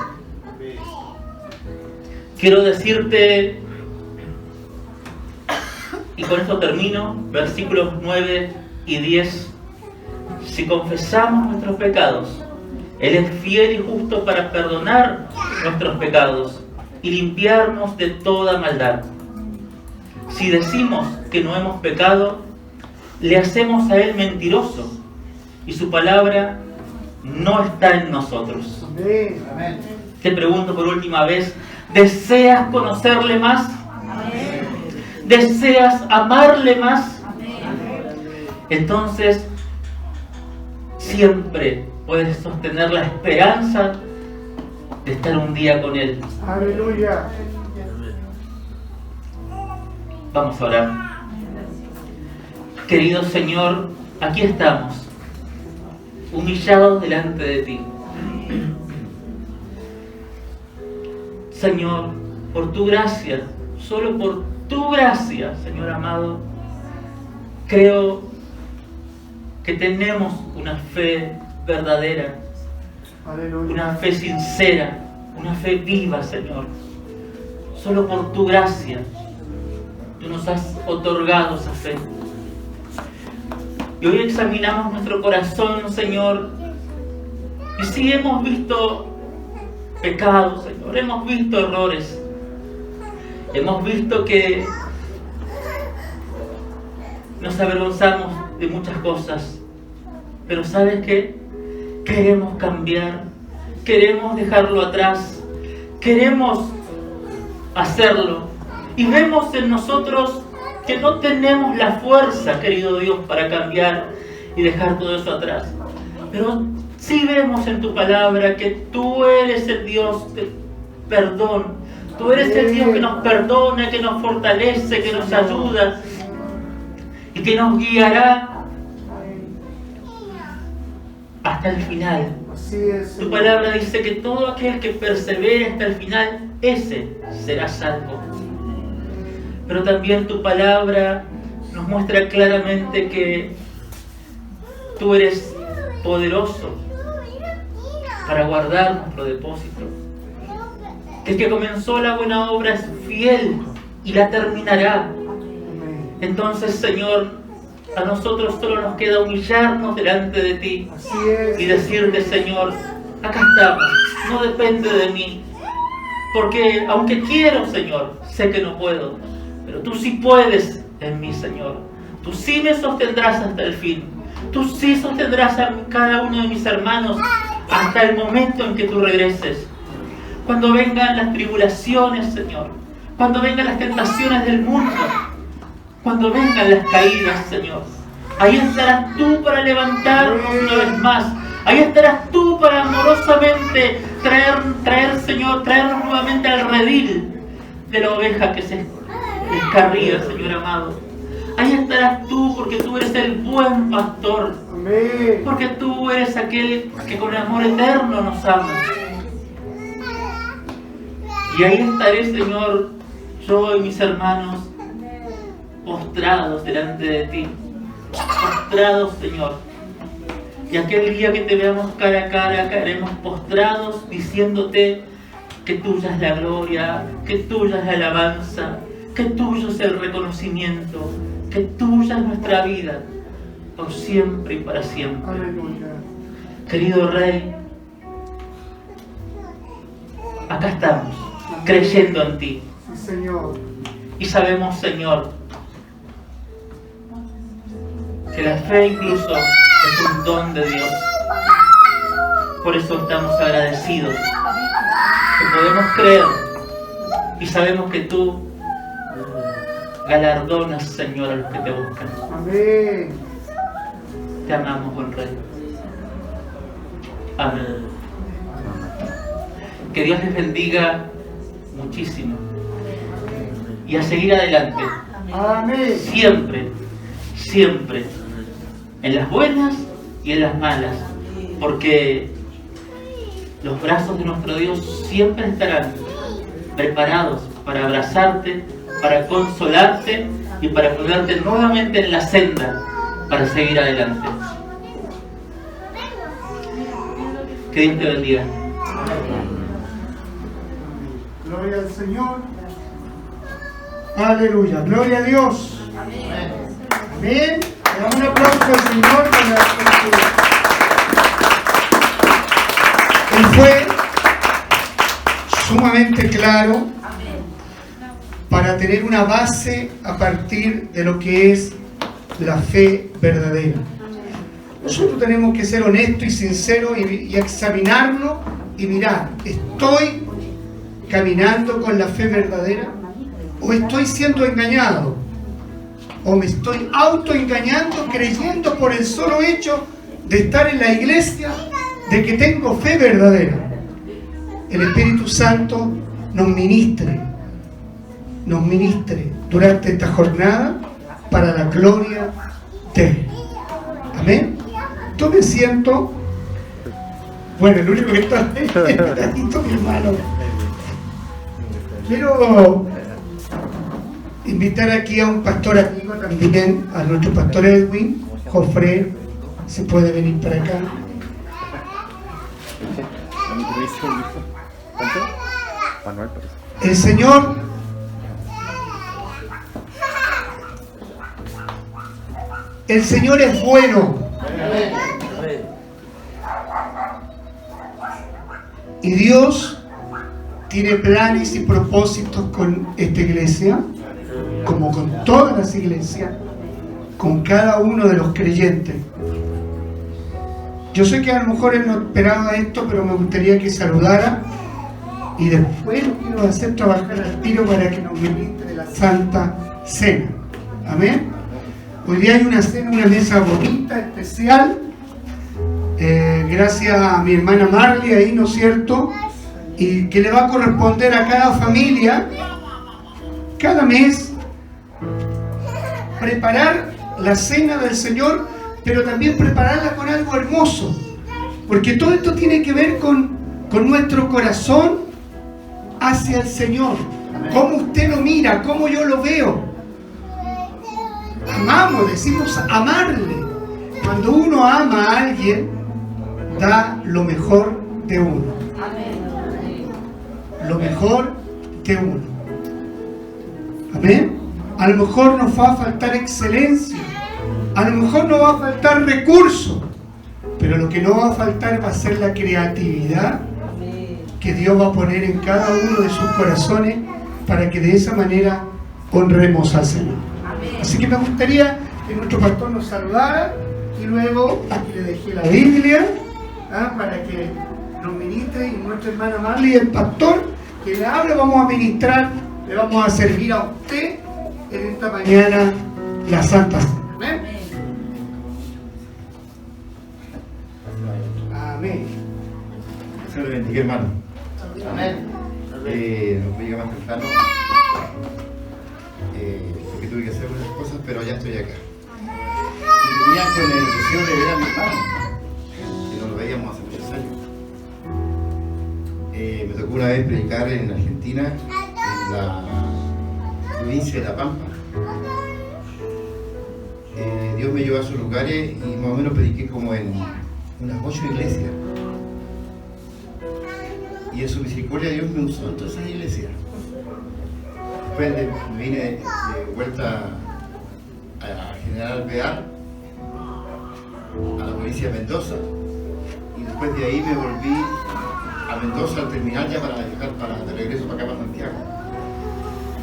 Quiero decirte, y con esto termino, versículos 9 y 10. Si confesamos nuestros pecados, Él es fiel y justo para perdonar nuestros pecados y limpiarnos de toda maldad. Si decimos que no hemos pecado, le hacemos a Él mentiroso y su palabra no está en nosotros. Amén. Te pregunto por última vez, ¿deseas conocerle más? ¿Deseas amarle más? Entonces, siempre puedes sostener la esperanza de estar un día con Él. Aleluya. Vamos a orar. Querido Señor, aquí estamos, humillados delante de ti. Señor, por tu gracia, solo por tu gracia, Señor amado, creo que tenemos una fe verdadera, Aleluya. una fe sincera, una fe viva, Señor. Solo por tu gracia, tú nos has otorgado esa fe. Y hoy examinamos nuestro corazón, Señor, y sí hemos visto pecados, Señor, hemos visto errores, hemos visto que nos avergonzamos de muchas cosas, pero ¿sabes qué? Queremos cambiar, queremos dejarlo atrás, queremos hacerlo, y vemos en nosotros que no tenemos la fuerza, querido Dios, para cambiar y dejar todo eso atrás. Pero sí vemos en tu palabra que tú eres el Dios de perdón. Tú eres el Dios que nos perdona, que nos fortalece, que nos ayuda y que nos guiará hasta el final. Así es. Tu palabra dice que todo aquel que persevere hasta el final, ese será salvo. Pero también tu palabra nos muestra claramente que tú eres poderoso para guardar nuestro depósito. Que el que comenzó la buena obra es fiel y la terminará. Amén. Entonces, Señor, a nosotros solo nos queda humillarnos delante de ti Así es. y decirte, Señor, acá estamos, no depende de mí. Porque aunque quiero, Señor, sé que no puedo, pero tú sí puedes en mí, Señor. Tú sí me sostendrás hasta el fin. Tú sí sostendrás a cada uno de mis hermanos hasta el momento en que tú regreses. Cuando vengan las tribulaciones, Señor. Cuando vengan las tentaciones del mundo. Cuando vengan las caídas, Señor. Ahí estarás tú para levantarnos una vez más. Ahí estarás tú para amorosamente traer, Señor, traernos nuevamente al redil de la oveja que se descarría, Señor amado. Ahí estarás tú porque tú eres el buen pastor. Amén. Porque tú eres aquel que con amor eterno nos ama. Y ahí estaré, Señor, yo y mis hermanos postrados delante de ti, postrados, Señor. Y aquel día que te veamos cara a cara, caeremos postrados diciéndote que tuya es la gloria, que tuya es la alabanza, que tuyo es el reconocimiento, que tuya es nuestra vida, por siempre y para siempre. Aleluya. Querido Rey, acá estamos, creyendo en ti. Sí, Señor. Y sabemos, Señor, que la fe incluso es un don de Dios. Por eso estamos agradecidos, que podemos creer y sabemos que tú galardonas, Señor, a los que te buscan. Amén. Te amamos, buen Rey. Amén. Que Dios les bendiga muchísimo. Y a seguir adelante. Amén. Siempre, siempre. En las buenas y en las malas. Porque los brazos de nuestro Dios siempre estarán preparados para abrazarte, para consolarte y para ponerte nuevamente en la senda para seguir adelante. Que Dios te bendiga. Gloria al Señor. Aleluya, gloria a Dios. Amén. Le damos un aplauso al Señor por la escritura. Él fue sumamente claro para tener una base a partir de lo que es la fe verdadera. Nosotros tenemos que ser honestos y sinceros y examinarnos y mirar, ¿estoy caminando con la fe verdadera? ¿O estoy siendo engañado? ¿O me estoy autoengañando creyendo por el solo hecho de estar en la iglesia de que tengo fe verdadera? El Espíritu Santo nos ministre durante esta jornada para la gloria de Él. Amén. Yo me siento, bueno, el único que está ahí, mi hermano. Quiero invitar aquí a un pastor amigo también, a nuestro pastor Edwin Jofre. Se puede venir para acá. El Señor es bueno. Y Dios tiene planes y propósitos con esta iglesia, como con todas las iglesias, con cada uno de los creyentes. Yo sé que a lo mejor él no esperaba esto, pero me gustaría que saludara y después lo quiero hacer trabajar al tiro para que nos ministre la Santa Cena. Amén. Hoy día hay una cena, una mesa bonita, especial, gracias a mi hermana Marley ahí, ¿no es cierto? Y que le va a corresponder a cada familia, cada mes, preparar la cena del Señor, pero también prepararla con algo hermoso, porque todo esto tiene que ver con nuestro corazón hacia el Señor. Cómo usted lo mira, cómo yo lo veo. Amamos, decimos amarle. Cuando uno ama a alguien, da lo mejor de uno. Lo mejor de uno. Amén. A lo mejor nos va a faltar excelencia, a lo mejor nos va a faltar recursos, pero lo que no va a faltar va a ser la creatividad que Dios va a poner en cada uno de sus corazones para que de esa manera honremos al Señor. Así que me gustaría que nuestro pastor nos saludara y luego aquí le dejé la Biblia para que nos ministre, y nuestra hermana Marley, el pastor que le habla, vamos a ministrar, le vamos a servir a usted en esta mañana la Santa Cena. Amén. Amén. Señor le bendiga, hermano. Amén. No me llega más temprano porque tuve que hacer unas cosas, pero ya estoy acá. Y venía con el deseo de ver a mi hermano, que no lo veíamos hace muchos años. Me tocó una vez predicar en Argentina, provincia de La Pampa. Dios me llevó a esos lugares y más o menos prediqué como en unas 8 iglesias. Y en su misericordia Dios me usó en todas esas iglesias. Después me vine de vuelta a General Alvear, a la provincia de Mendoza. Y después de ahí me volví a Mendoza al terminal ya para viajar de regreso para acá, para Santiago.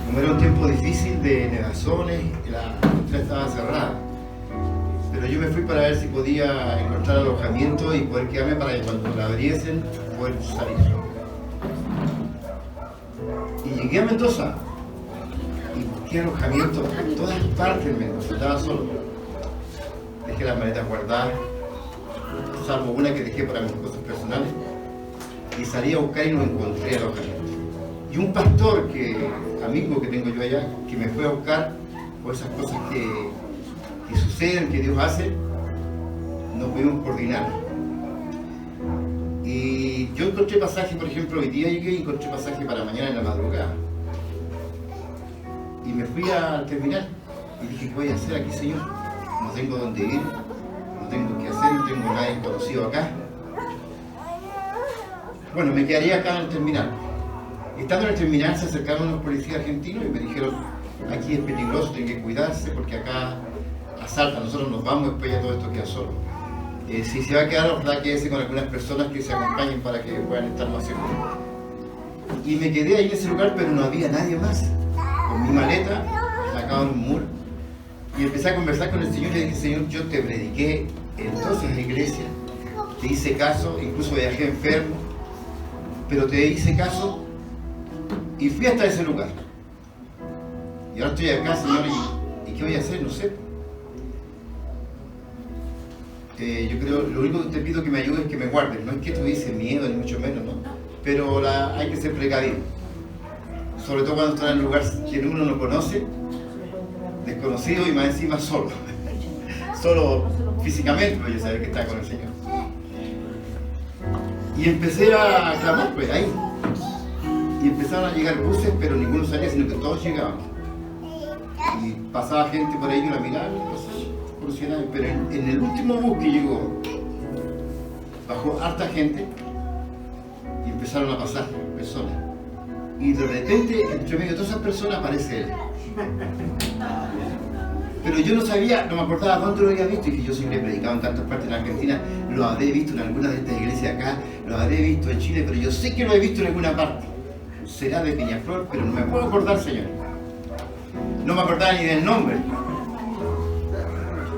Como era un tiempo difícil de negaciones, la frontera estaba cerrada. Pero yo me fui para ver si podía encontrar alojamiento y poder quedarme para que cuando la abriesen poder salir. Y llegué a Mendoza y busqué alojamiento en todas partes en Mendoza, estaba solo. Dejé las maletas guardadas, salvo una que dejé para mis cosas personales, y salí a buscar y no encontré alojamiento. Y un pastor, amigo que tengo yo allá, que me fue a buscar por esas cosas que suceden, que Dios hace, nos pudimos coordinar. Y yo encontré pasaje, por ejemplo, hoy día llegué y encontré pasaje para mañana en la madrugada. Y me fui al terminal y dije, ¿qué voy a hacer aquí, Señor? No tengo dónde ir, no tengo qué hacer, no tengo nadie conocido acá. Bueno, me quedaría acá en el terminal. Estando en el terminal se acercaron los policías argentinos y me dijeron, aquí es peligroso, tiene que cuidarse porque acá asaltan, nosotros nos vamos y después ya todo esto queda solo. Si se va a quedar, ojalá quédese con algunas personas que se acompañen para que puedan estar más seguros. Y me quedé ahí en ese lugar, pero no había nadie más. Con mi maleta, sacado en un muro, y empecé a conversar con el Señor y le dije, Señor, yo te prediqué entonces en la iglesia, te hice caso, incluso viajé enfermo, pero te hice caso y fui hasta ese lugar. Y ahora estoy acá, Señor, ¿y qué voy a hacer? No sé. Yo creo, lo único que te pido que me ayudes es que me guardes. No es que tuviese miedo, ni mucho menos, ¿no? Pero hay que ser precavido. Sobre todo cuando está en un lugar que uno no conoce, desconocido y más encima solo. Solo físicamente, pero yo sabía que estaba con el Señor. Y empecé a clamar, pues, ahí. Y empezaron a llegar buses, pero ninguno salía, sino que todos llegaban. Y pasaba gente por ahí, yo la miraba, pero en el último bus que llegó, bajó harta gente y empezaron a pasar personas. Y de repente, entre medio de todas esas personas, aparece él. Pero yo no sabía, no me acordaba dónde lo había visto, y que yo siempre he predicado en tantas partes de Argentina, lo habré visto en alguna de estas iglesias acá, lo habré visto en Chile, pero yo sé que lo he visto en alguna parte. Será de Peñaflor, pero no me puedo acordar, Señor. No me acordaba ni del nombre.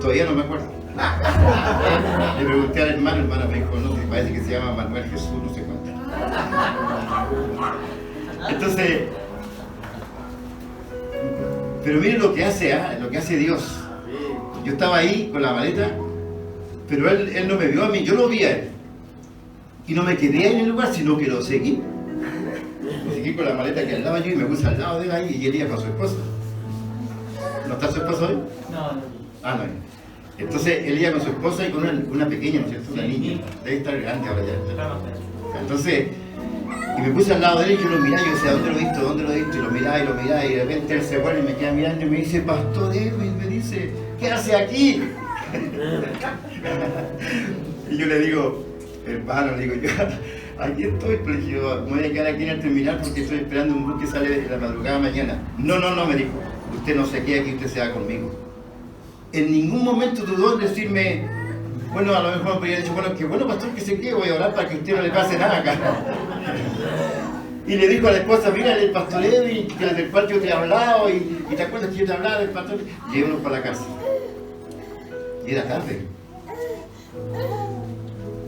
Todavía no me acuerdo. Le pregunté al hermano me dijo, no, parece que se llama Manuel Jesús, no sé cuánto. Entonces, pero miren lo que hace Dios. Yo estaba ahí con la maleta, pero él no me vio a mí, yo lo vi a él. Y no me quedé en el lugar, sino que lo seguí. Lo seguí con la maleta que andaba yo y me puse al lado de él ahí y él iba con su esposa. ¿No está su esposa hoy? No. Ah, no. Entonces él iba con su esposa y con una pequeña, ¿no es cierto? Una niña. Debe estar grande ahora ya. Entonces, y me puse al lado de él y yo lo miraba y yo decía, ¿dónde lo he visto? ¿Dónde lo he visto? Y lo miraba y de repente él se vuelve y me queda mirando y me dice, Pastor Edwin, me dice, ¿qué hace aquí? Y yo le digo, hermano, le digo, yo aquí estoy, pero yo me voy a quedar aquí en el terminal porque estoy esperando un bus que sale de la madrugada mañana. No, me dijo, usted no se queda aquí, usted se va conmigo. En ningún momento dudó en decirme, bueno, a lo mejor me podría decir, bueno, que bueno, pastor, que se quede, voy a orar para que a usted no le pase nada acá. Y le dijo a la esposa, mira, el pastor Edwin, del cual yo te he hablado, y te acuerdas que yo te hablaba del pastor. Lleguemos para la casa. Y era tarde.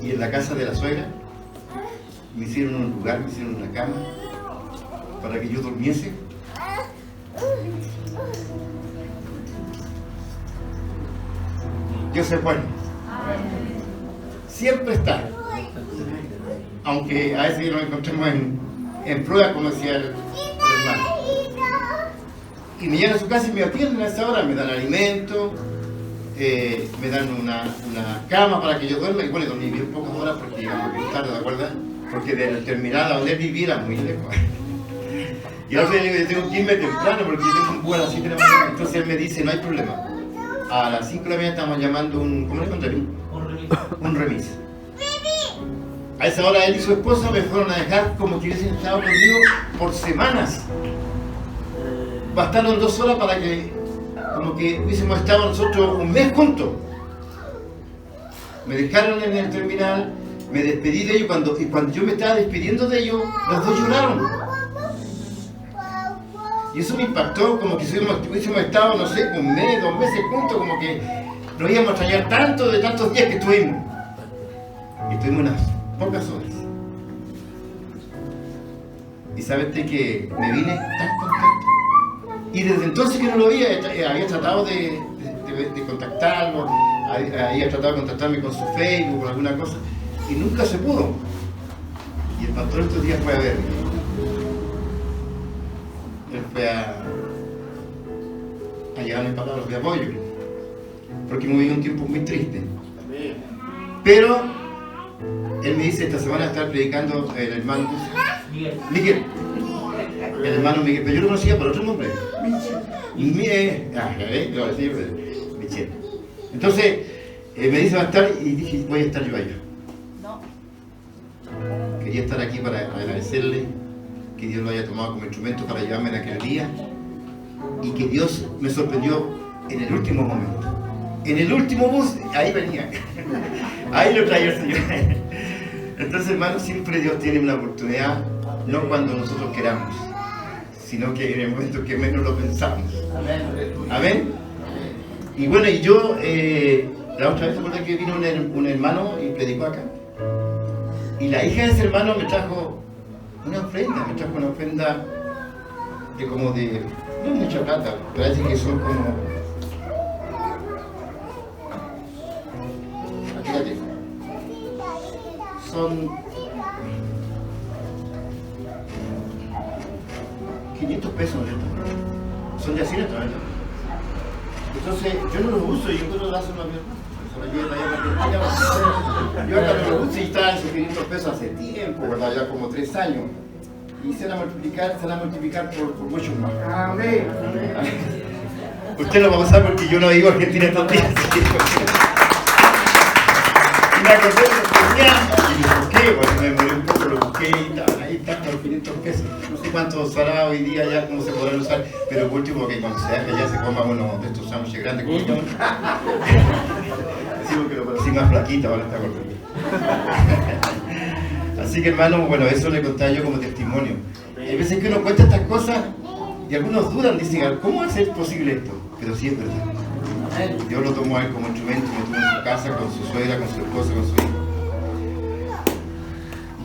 Y en la casa de la suegra me hicieron un lugar, me hicieron una cama para que yo durmiese. Dios es bueno. Siempre está. Aunque a veces nos encontremos en prueba, como decía el hermano. Y me llegan a su casa y me atienden a esa hora, me dan alimento, me dan una cama para que yo duerma. Y bueno, dormí bien pocas horas porque llegamos bien tarde, ¿de acuerdo? Porque del terminal a donde él vivía era muy lejos. Y ahora le digo, yo tengo que irme temprano porque yo tengo un vuelo a las 7 de la mañana. Entonces él me dice, no hay problema. A las 5 de la mañana estamos llamando ¿cómo le contaré? Un remis. A esa hora él y su esposa me fueron a dejar como que hubiesen estado conmigo por semanas. Bastaron 2 horas para que, como que hubiésemos estado nosotros un mes juntos. Me dejaron en el terminal, me despedí de ellos, y cuando yo me estaba despidiendo de ellos, los dos lloraron. Y eso me impactó, como que si hubiésemos estado, no sé, 1 mes, 2 meses juntos, como que nos íbamos a extrañar tanto de tantos días que estuvimos. Y estuvimos unas pocas horas. Y sabes que me vine tan contento. Y desde entonces que no lo veía, había tratado de contactarlo, había tratado de contactarme con su Facebook o alguna cosa, y nunca se pudo. Y el pastor estos días fue a verme. Él fue a llevarme palabras de apoyo, porque me vivido un tiempo muy triste. Pero él me dice, esta semana está predicando el hermano Miguel. El hermano Miguel, pero yo lo conocía por otro nombre. Michel. Entonces me dice, va a estar, y dije, voy a estar yo allá. Quería estar aquí para agradecerle que Dios lo haya tomado como instrumento para llevarme en aquel día, y que Dios me sorprendió en el último momento. En el último bus, ahí venía. Ahí lo traía el Señor. Entonces, hermano, siempre Dios tiene una oportunidad, no cuando nosotros queramos, sino que en el momento que menos lo pensamos. Amén. Y bueno, y yo, la otra vez se acuerda que vino un hermano y predicó acá. Y la hija de ese hermano me trajo una ofrenda de como de, no mucha plata, parece que son como, fíjate, son 500 pesos, ¿no? Son de Hacienda, ¿verdad? Entonces yo no los uso, yo puedo dárselo a mi hermano. Yo acá no lo uso y estaba en esos 500 pesos hace tiempo, ¿verdad? Ya como 3 años. Y se van a multiplicar por muchos más. Amén. Usted lo va a pasar porque yo no vivo en Argentina estos días. Y me acordé de lo que y lo busqué, porque me demoré un poco, lo busqué y ahí están los 500 pesos. No sé cuánto será hoy día ya, cómo se podrán usar, pero por último que cuando se haga ya se coma uno de estos sándwiches grandes como yo. Decimos que lo conocí más flaquita, ahora está gordito. Así que hermano, bueno, eso le contaba yo como testimonio. Hay veces que uno cuenta estas cosas y algunos dudan, dicen, ¿cómo va a ser posible esto? Pero sí es verdad. Dios lo tomó a él como instrumento, me tuvo en su casa, con su suegra, con su esposa, con su hijo.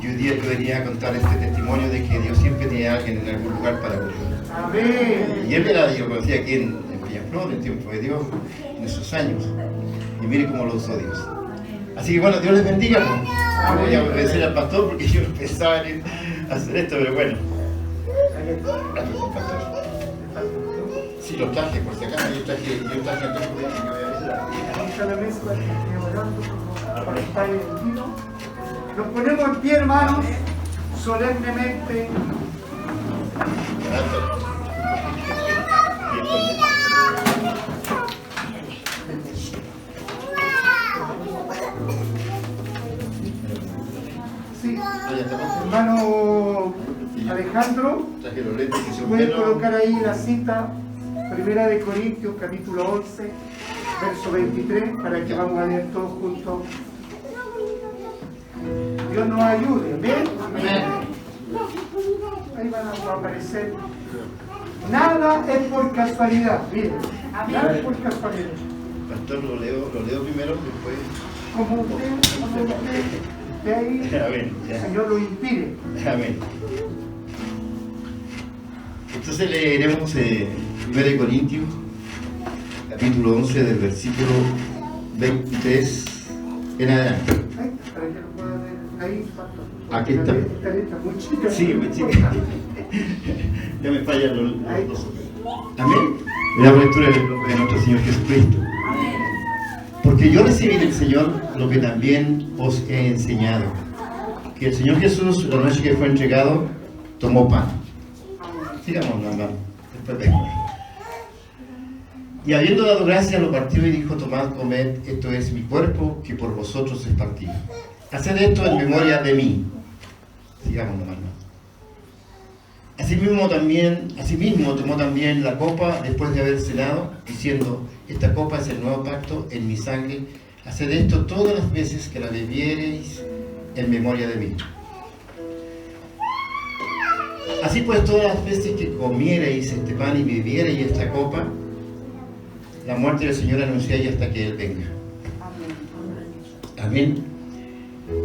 Y hoy día yo venía a contar este testimonio de que Dios siempre tenía a alguien en algún lugar para volver. Amén. Y él era, yo lo conocía aquí en Peñaflor, en el tiempo de Dios, en esos años. Y mire cómo lo usó Dios. Así que bueno, Dios les bendiga. ¿No? Voy a agradecer al pastor porque yo no pensaba en hacer esto, pero bueno. Gracias, pastor. Sí, lo traje, por si acaso yo traje antes de Vamos a la mesa para que estemos orando por el Padre Divino. Nos ponemos en pie, hermanos, solemnemente. Sí, hermano Alejandro, puede colocar ahí la cita, 1 Corintios capítulo 11, verso 23, para que vamos a leer todos juntos. Dios nos ayude, ¿bien? Ahí van a aparecer. Nada es por casualidad, miren, nada es por casualidad. Pastor, lo leo primero, después. Como usted, de ahí, Amén. el Señor lo inspire. Amén. Entonces leeremos 1 Corintios, capítulo 11, del versículo 23 en adelante. Ahí, para que lo pueda ver. Ahí, pastor. Aquí está. Esta letra muy chica. Sí, muy chica. Ya me fallan los dos. Amén. La lectura de nuestro Señor Jesucristo. Porque yo recibí del Señor lo que también os he enseñado. Que el Señor Jesús, la noche que fue entregado, tomó pan. Sigamos, hermano. Después vengo. Y habiendo dado gracias, lo partió y dijo: tomad, comed, esto es mi cuerpo que por vosotros es partido. Haced esto en memoria de mí. Sigamos, hermano. Asimismo tomó también la copa después de haber cenado, diciendo: esta copa es el nuevo pacto en mi sangre. Haced esto todas las veces que la bebiereis en memoria de mí. Así pues, todas las veces que comiereis este pan y bebiereis esta copa, la muerte del Señor anunciáis hasta que Él venga. Amén.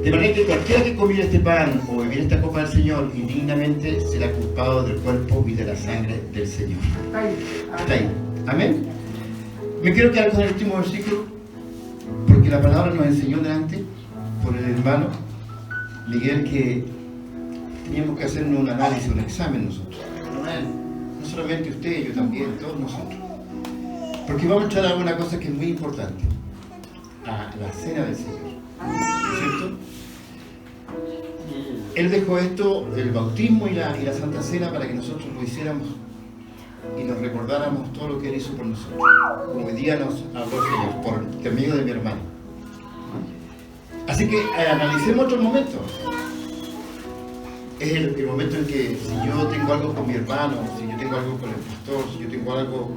De manera que cualquiera que comiera este pan o bebiera esta copa del Señor indignamente será culpado del cuerpo y de la sangre del Señor. Está ahí. Amén. Me quiero quedar con el último versículo, porque la palabra nos enseñó delante por el hermano Miguel que teníamos que hacernos un análisis, un examen nosotros. No solamente usted, yo también, todos nosotros. Porque vamos a entrar a una cosa que es muy importante, a la cena del Señor. ¿Cierto? Él dejó esto, el bautismo y la Santa Cena, para que nosotros lo hiciéramos y nos recordáramos todo lo que Él hizo por nosotros, como hoy día nos habló el Señor, por intermedio de mi hermano. Así que analicemos otros momentos. Es el momento en que si yo tengo algo con mi hermano, si yo tengo algo con el pastor, si yo tengo algo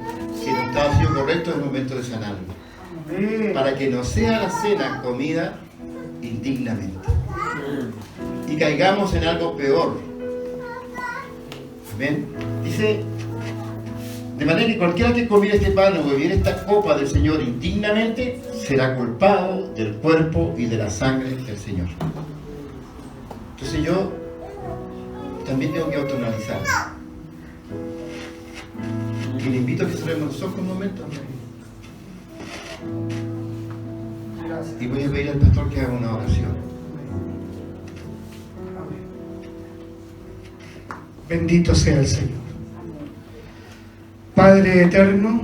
que no está haciendo correcto, es el momento de sanarlo. Para que no sea la cena comida indignamente y caigamos en algo peor. Amén. Dice: de manera que cualquiera que comiera este pan o bebiera esta copa del Señor indignamente será culpado del cuerpo y de la sangre del Señor. Entonces yo también tengo que autoanalizar. Y le invito a que cerremos los ojos un momento. Y voy a pedir al pastor que haga una oración. Bendito sea el Señor. Padre eterno,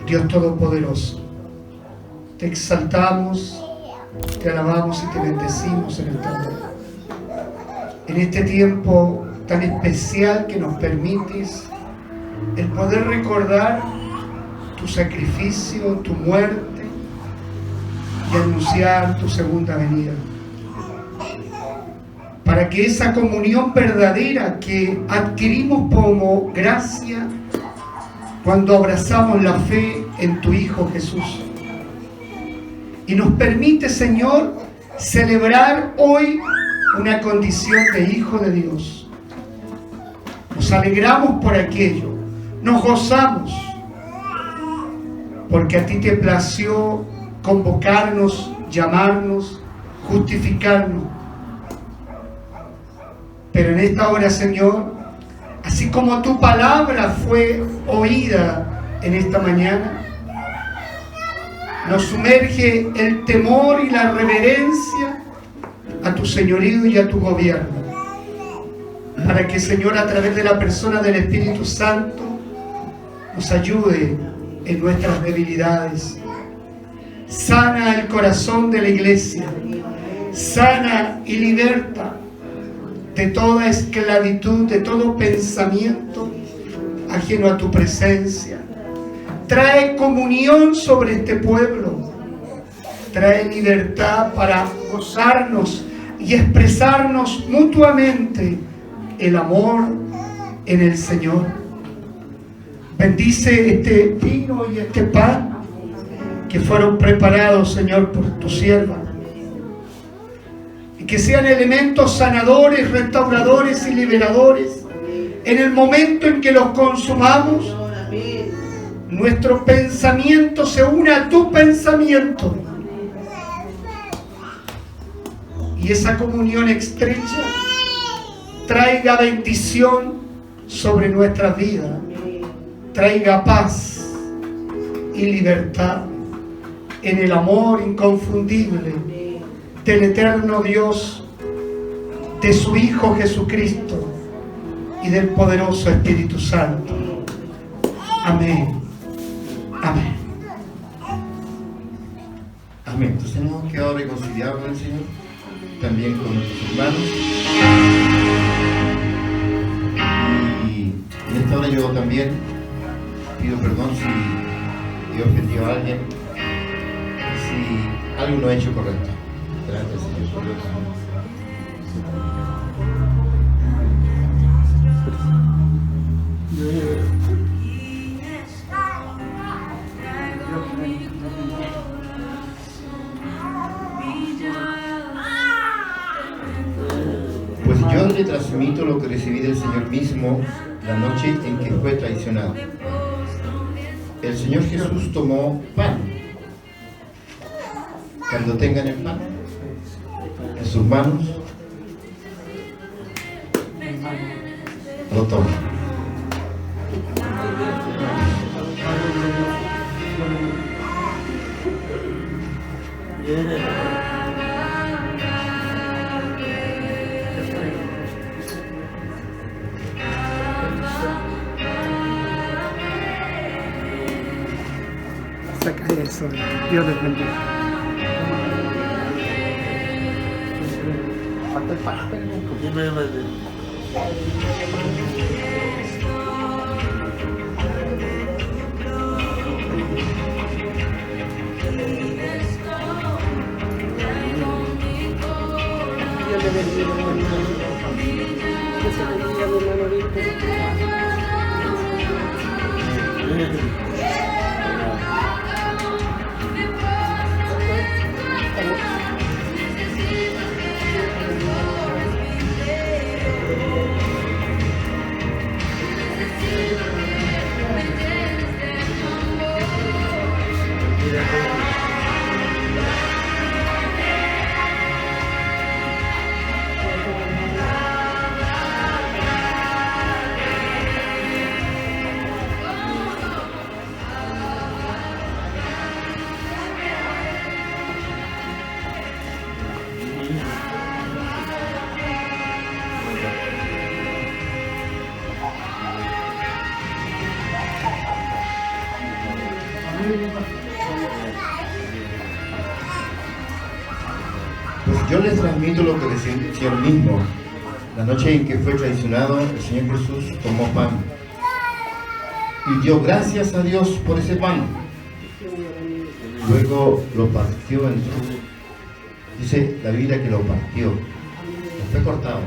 Dios todopoderoso, te exaltamos, te alabamos y te bendecimos en esta hora. En este tiempo tan especial que nos permites el poder recordar tu sacrificio, tu muerte y anunciar tu segunda venida. Para que esa comunión verdadera que adquirimos como gracia cuando abrazamos la fe en tu Hijo Jesús. Y nos permite, Señor, celebrar hoy una condición de Hijo de Dios. Nos alegramos por aquello, nos gozamos, porque a ti te plació convocarnos, llamarnos, justificarnos. Pero en esta hora, Señor, así como tu palabra fue oída en esta mañana, nos sumerge el temor y la reverencia a tu señorío y a tu gobierno, para que, Señor, a través de la persona del Espíritu Santo nos ayude en nuestras debilidades. Sana el corazón de la iglesia, sana y liberta de toda esclavitud, de todo pensamiento ajeno a tu presencia. Trae comunión sobre este pueblo, trae libertad para gozarnos y expresarnos mutuamente el amor en el Señor. Bendice este vino y este pan que fueron preparados, Señor, por tu sierva, y que sean elementos sanadores, restauradores y liberadores. En el momento en que los consumamos, nuestro pensamiento se una a tu pensamiento, y esa comunión estrecha traiga bendición sobre nuestras vidas, traiga paz y libertad en el amor inconfundible del eterno Dios, de su Hijo Jesucristo y del poderoso Espíritu Santo. Amén. Amén. Amén. Entonces hemos quedado reconciliados con el Señor, también con nuestros hermanos. Y En esta hora yo también pido perdón si he ofendido a alguien, si algo no he hecho correcto delante del Señor. Pues yo le transmito lo que recibí del Señor mismo la noche en que fue traicionado. El Señor Jesús tomó pan. Cuando tengan el pan en sus manos, lo toman. Saca eso. Dios les bendiga. Falta el pastel. Dios le bendiga, hermano. Dios le bendiga, mi hermano Víctor. Pues yo les transmito lo que decía el Señor mismo. La noche en que fue traicionado, el Señor Jesús tomó pan y dio gracias a Dios por ese pan. Luego lo partió en dos. Dice la Biblia que lo partió. No fue cortado,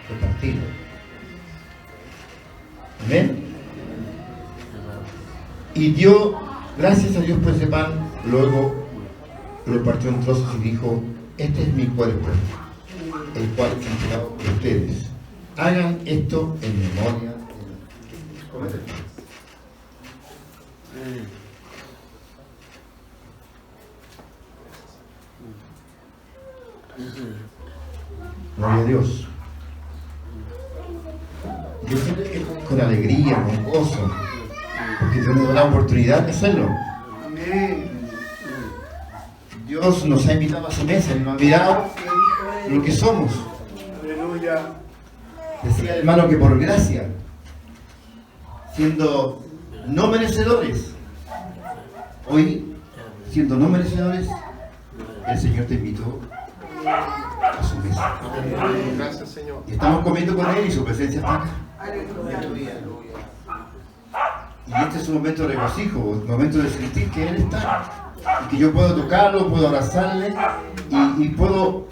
fue partido. Amén. Y dio gracias a Dios por ese pan. Luego lo partió en trozos y dijo: este es mi cuerpo, el cual es entregado por ustedes. Hagan esto en memoria de mí. Gloria a Dios. Yo sé que con alegría, con gozo, porque Dios nos da la oportunidad de hacerlo. Amén. Dios nos ha invitado a su mesa y nos ha mirado lo que somos. Aleluya. Decía el hermano que por gracia, siendo no merecedores, hoy, siendo no merecedores, el Señor te invitó a su mesa. Gracias, Señor. Y estamos comiendo con Él y su presencia está acá. Y este es un momento de regocijo, un momento de sentir que Él está. Y que yo puedo tocarlo, puedo abrazarle y puedo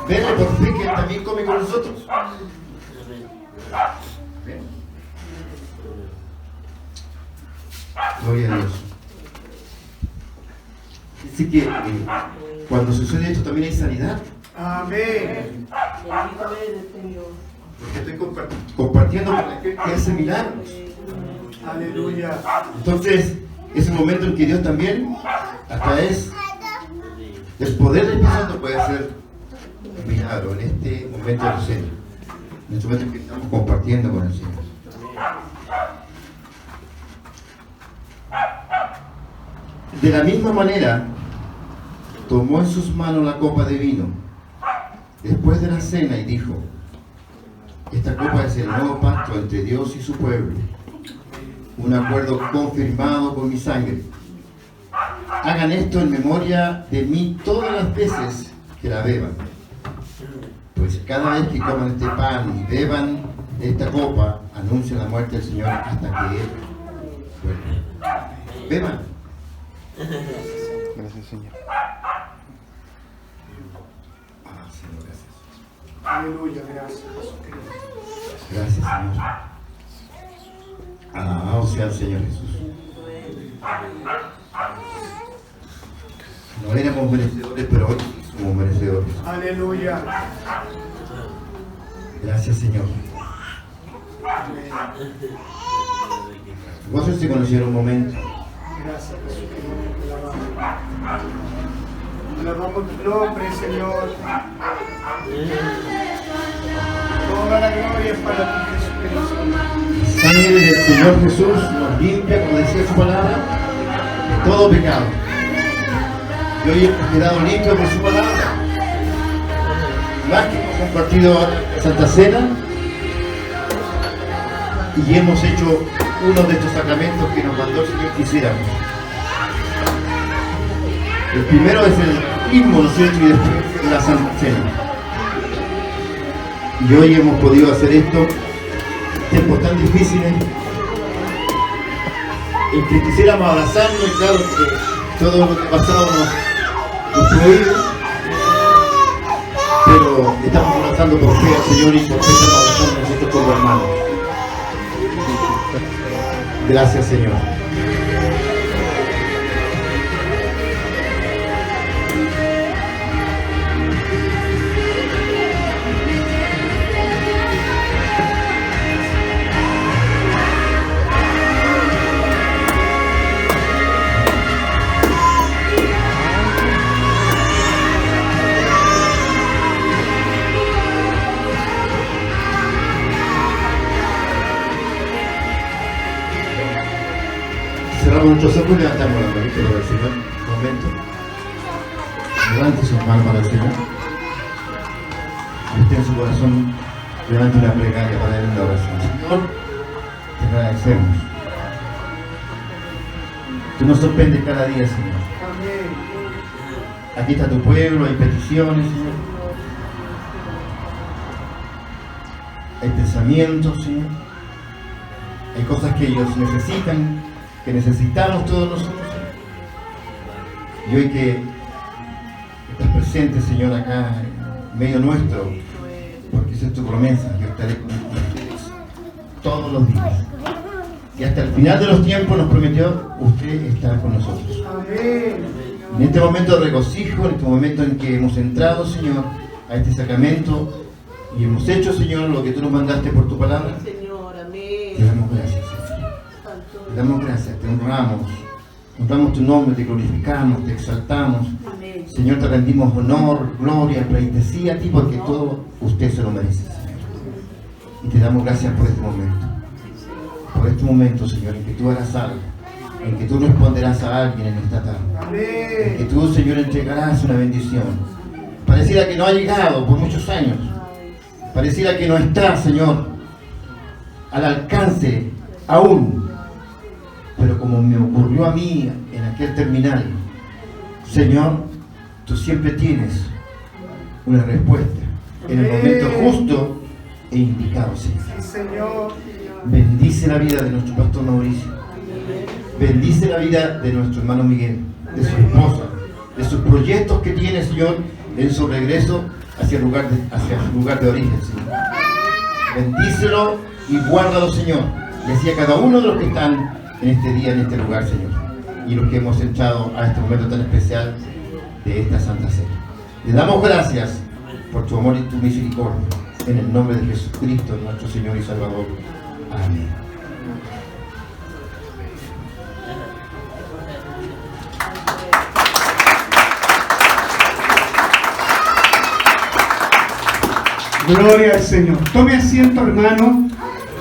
verle por fe que Él también come con nosotros. ¿Ven? Gloria a Dios. Así que cuando sucede esto también hay sanidad. Amén. Porque estoy compartiendo con la gente que hace milagros. Aleluya. Entonces, es un momento en que Dios también, hasta es el poder del Espíritu Santo puede hacer un milagro en este momento del Señor. En este momento en que estamos compartiendo con el Señor. De la misma manera, tomó en sus manos la copa de vino después de la cena y dijo: esta copa es el nuevo pacto entre Dios y su pueblo, un acuerdo confirmado con mi sangre. Hagan esto en memoria de mí todas las veces que la beban. Pues cada vez que coman este pan y beban de esta copa, anuncia la muerte del Señor hasta que Él vuelva. Beba. Gracias, Señor. Señor, gracias. Aleluya, gracias, Jesucristo. Gracias, Señor. Alabado sea el Señor Jesús. No éramos merecedores, pero hoy somos merecedores. Aleluya. Gracias, Señor. Gócense con el Señor un momento. Gracias, Jesucristo. Alabamos tu nombre, Señor. Toda la gloria es para ti, Jesucristo. La sangre del Señor Jesús nos limpia, como decía su palabra, de todo pecado. Y hoy hemos quedado limpios por su palabra. Más que hemos compartido Santa Cena y hemos hecho uno de estos sacramentos que nos mandó el Señor que hiciéramos. El primero es el himno, ¿no es cierto? Y después la Santa Cena. Y hoy hemos podido hacer esto en tiempos tan difíciles en que quisiéramos abrazarnos, y claro que todo lo que ha pasado nos prohíbe, pero estamos abrazando por fe al Señor y por fe estamos abrazando nosotros como hermanos. Gracias, Señor. Cerramos nuestros ojos y levantamos la manita para el Señor. Un momento. Levante sus manos para el Señor. Y usted en su corazón levante una plegaria para Él en la oración. Señor, te agradecemos. Tú nos sorprendes cada día, Señor. Aquí está tu pueblo, hay peticiones, Señor. Hay pensamientos, Señor. Hay cosas que ellos necesitan, que necesitamos todos nosotros. Y hoy que estás presente, Señor, acá en medio nuestro, porque esa es tu promesa, yo estaré con ustedes todos los días. Y hasta el final de los tiempos nos prometió usted estar con nosotros. En este momento de regocijo, en este momento en que hemos entrado, Señor, a este sacramento y hemos hecho, Señor, lo que tú nos mandaste por tu palabra, Señor, te amén. damos gracias, Señor. Te damos gracias, te honramos tu nombre, te glorificamos, te exaltamos. Amén. Señor, te rendimos honor, gloria, pleitesía a ti, porque todo usted se lo merece, Señor. Y te damos gracias por este momento. Por este momento, Señor, en que tú harás algo, en que tú responderás a alguien en esta tarde, en que tú, Señor, entregarás una bendición. Pareciera que no ha llegado por muchos años, pareciera que no está, Señor, al alcance aún, pero como me ocurrió a mí en aquel terminal, Señor, tú siempre tienes una respuesta en el momento justo e indicado, Señor. Sí, Señor. Bendice la vida de nuestro pastor Mauricio. Bendice la vida de nuestro hermano Miguel, de su esposa, de sus proyectos que tiene, Señor, en su regreso hacia su lugar de origen, Señor. Bendícelo y guárdalo, Señor. Y así a cada uno de los que están en este día, en este lugar, Señor. Y los que hemos entrado a este momento tan especial de esta Santa Cena. Le damos gracias por tu amor y tu misericordia. En el nombre de Jesucristo, nuestro Señor y Salvador. Amén. Gloria al Señor. Tome asiento, hermano.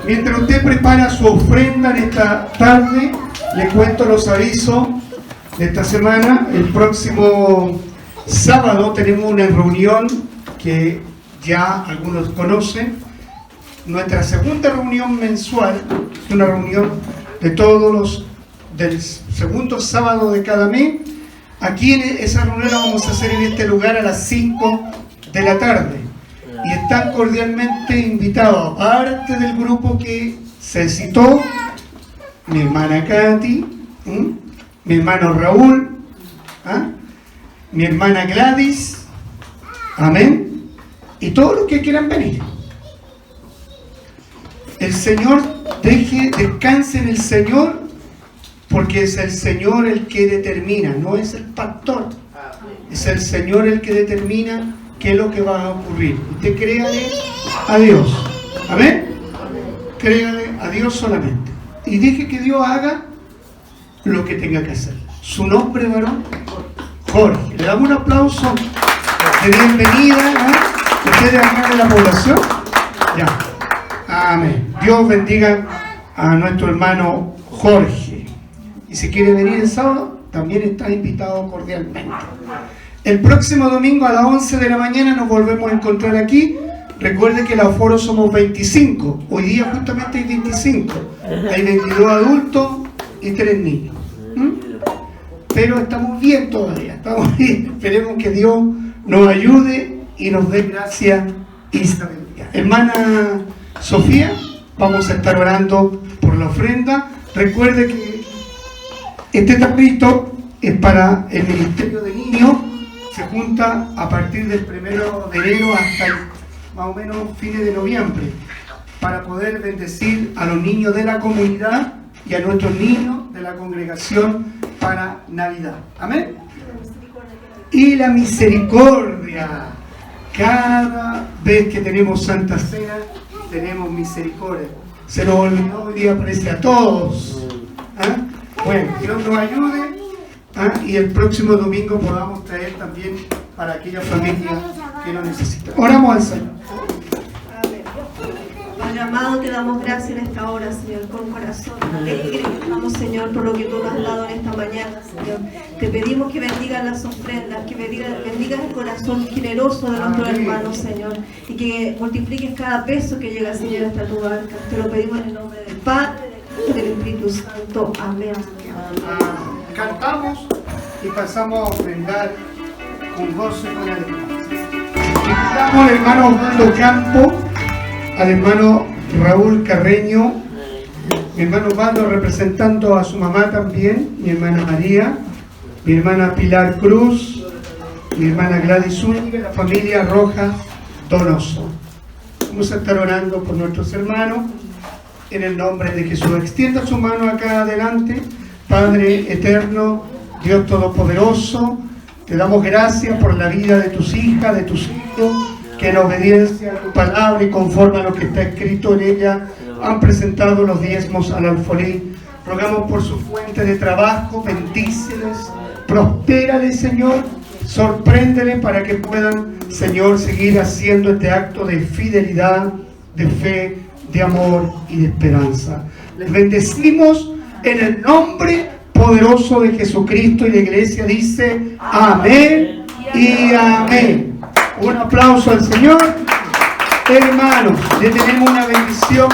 Mientras usted prepara su ofrenda en esta tarde, le cuento los avisos de esta semana. El próximo sábado tenemos una reunión que ya algunos conocen. Nuestra segunda reunión mensual, una reunión de todos los del segundo sábado de cada mes. Aquí en esa reunión la vamos a hacer en este lugar a las 5 de la tarde. Y están cordialmente invitados, aparte del grupo que se citó, mi hermana Katy, mi hermano Raúl, mi hermana Gladys, amén, y todos los que quieran venir. El Señor descanse en el Señor, porque es el Señor el que determina, no es el pastor, es el Señor el que determina qué es lo que va a ocurrir. Usted créale a Dios, amén, créale a Dios solamente y deje que Dios haga lo que tenga que hacer. Su nombre, varón, Jorge. Le damos un aplauso de bienvenida, ¿no? ¿Ustedes acá de la población? Ya. Amén. Dios bendiga a nuestro hermano Jorge. Y si quiere venir el sábado, también está invitado cordialmente. El próximo domingo a las 11 de la mañana nos volvemos a encontrar aquí. Recuerde que el aforo somos 25. Hoy día justamente hay 25. Hay 22 adultos y 3 niños. Pero estamos bien todavía. Estamos bien. Esperemos que Dios nos ayude y nos dé gracia y sabiduría. Hermana Sofía, vamos a estar orando por la ofrenda. Recuerde que este tablito es para el Ministerio de Niños. Se junta a partir del 1 de enero hasta más o menos fines de noviembre para poder bendecir a los niños de la comunidad y a nuestros niños de la congregación para Navidad. Amén. Y la misericordia. Cada vez que tenemos Santa Cena, tenemos misericordia. Se nos olvidó, hoy día aparece a todos. Bueno, Dios nos ayude. Y el próximo domingo podamos traer también para aquella familia que lo necesita. Oramos al Señor. Padre amado, te damos gracias en esta hora, Señor, con corazón alegre. Vamos, Señor, por lo que tú nos has dado en esta mañana, Señor. Te pedimos que bendigas las ofrendas, que bendigas el corazón generoso de nuestros hermanos, Señor, y que multipliques cada peso que llega, Señor, hasta tu barca. Te lo pedimos en el nombre del Padre, del Hijo y del Espíritu Santo. Amén. Cantamos y pasamos a ofrendar con gozo y con alegría. Invitamos al hermano Osvaldo Campo, al hermano Raúl Carreño, mi hermano Osvaldo representando a su mamá también, mi hermana María, mi hermana Pilar Cruz, mi hermana Gladys Zúñiga, la familia Rojas Donoso. Vamos a estar orando por nuestros hermanos en el nombre de Jesús. Extienda su mano acá adelante. Padre eterno, Dios todopoderoso, te damos gracias por la vida de tus hijas, de tus hijos, que en obediencia a tu palabra y conforme a lo que está escrito en ella, han presentado los diezmos al alfolí. Rogamos por su fuente de trabajo, bendíceles, prospérales, Señor, sorpréndeles para que puedan, Señor, seguir haciendo este acto de fidelidad, de fe, de amor y de esperanza. Les bendecimos en el nombre poderoso de Jesucristo, y la iglesia dice amén y amén. Un aplauso al Señor. Hermanos, le tenemos una bendición.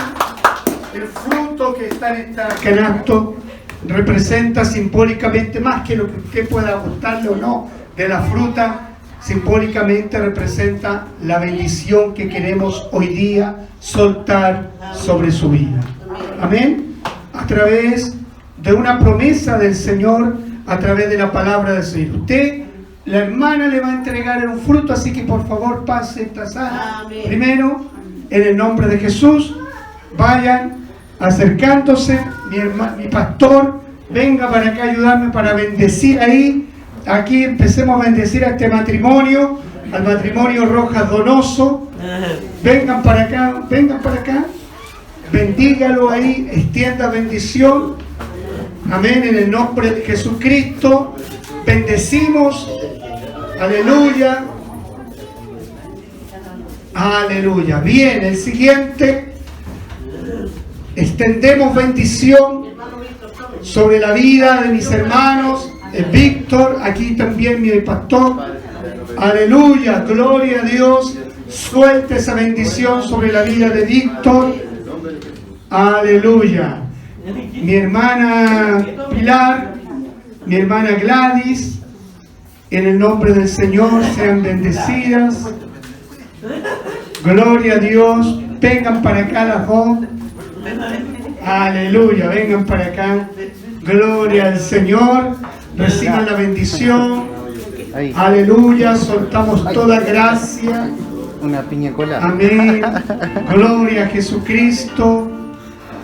El fruto que está en este canasto representa simbólicamente, más que lo que usted pueda gustarle o no de la fruta, simbólicamente representa la bendición que queremos hoy día soltar sobre su vida. Amén. A través de una promesa del Señor, a través de la palabra del Señor. Usted, la hermana, le va a entregar un fruto, así que por favor pase esta sala. Amén. Primero, en el nombre de Jesús, vayan acercándose. Mi pastor, venga para acá a ayudarme para bendecir ahí. Aquí empecemos a bendecir a este matrimonio, al matrimonio Rojas Donoso. Vengan para acá, vengan para acá. Bendígalo ahí, extienda bendición. Amén, en el nombre de Jesucristo. Bendecimos. Aleluya. Aleluya. Bien, el siguiente. Extendemos bendición sobre la vida de mis hermanos. Víctor, aquí también mi pastor. Aleluya, gloria a Dios. Suelte esa bendición sobre la vida de Víctor. Aleluya. Mi hermana Pilar, mi hermana Gladys, en el nombre del Señor sean bendecidas. Gloria a Dios. Vengan para acá las dos. Aleluya, vengan para acá. Gloria al Señor. Reciban la bendición. Aleluya, soltamos toda gracia. Una piña colada. Amén. Gloria a Jesucristo.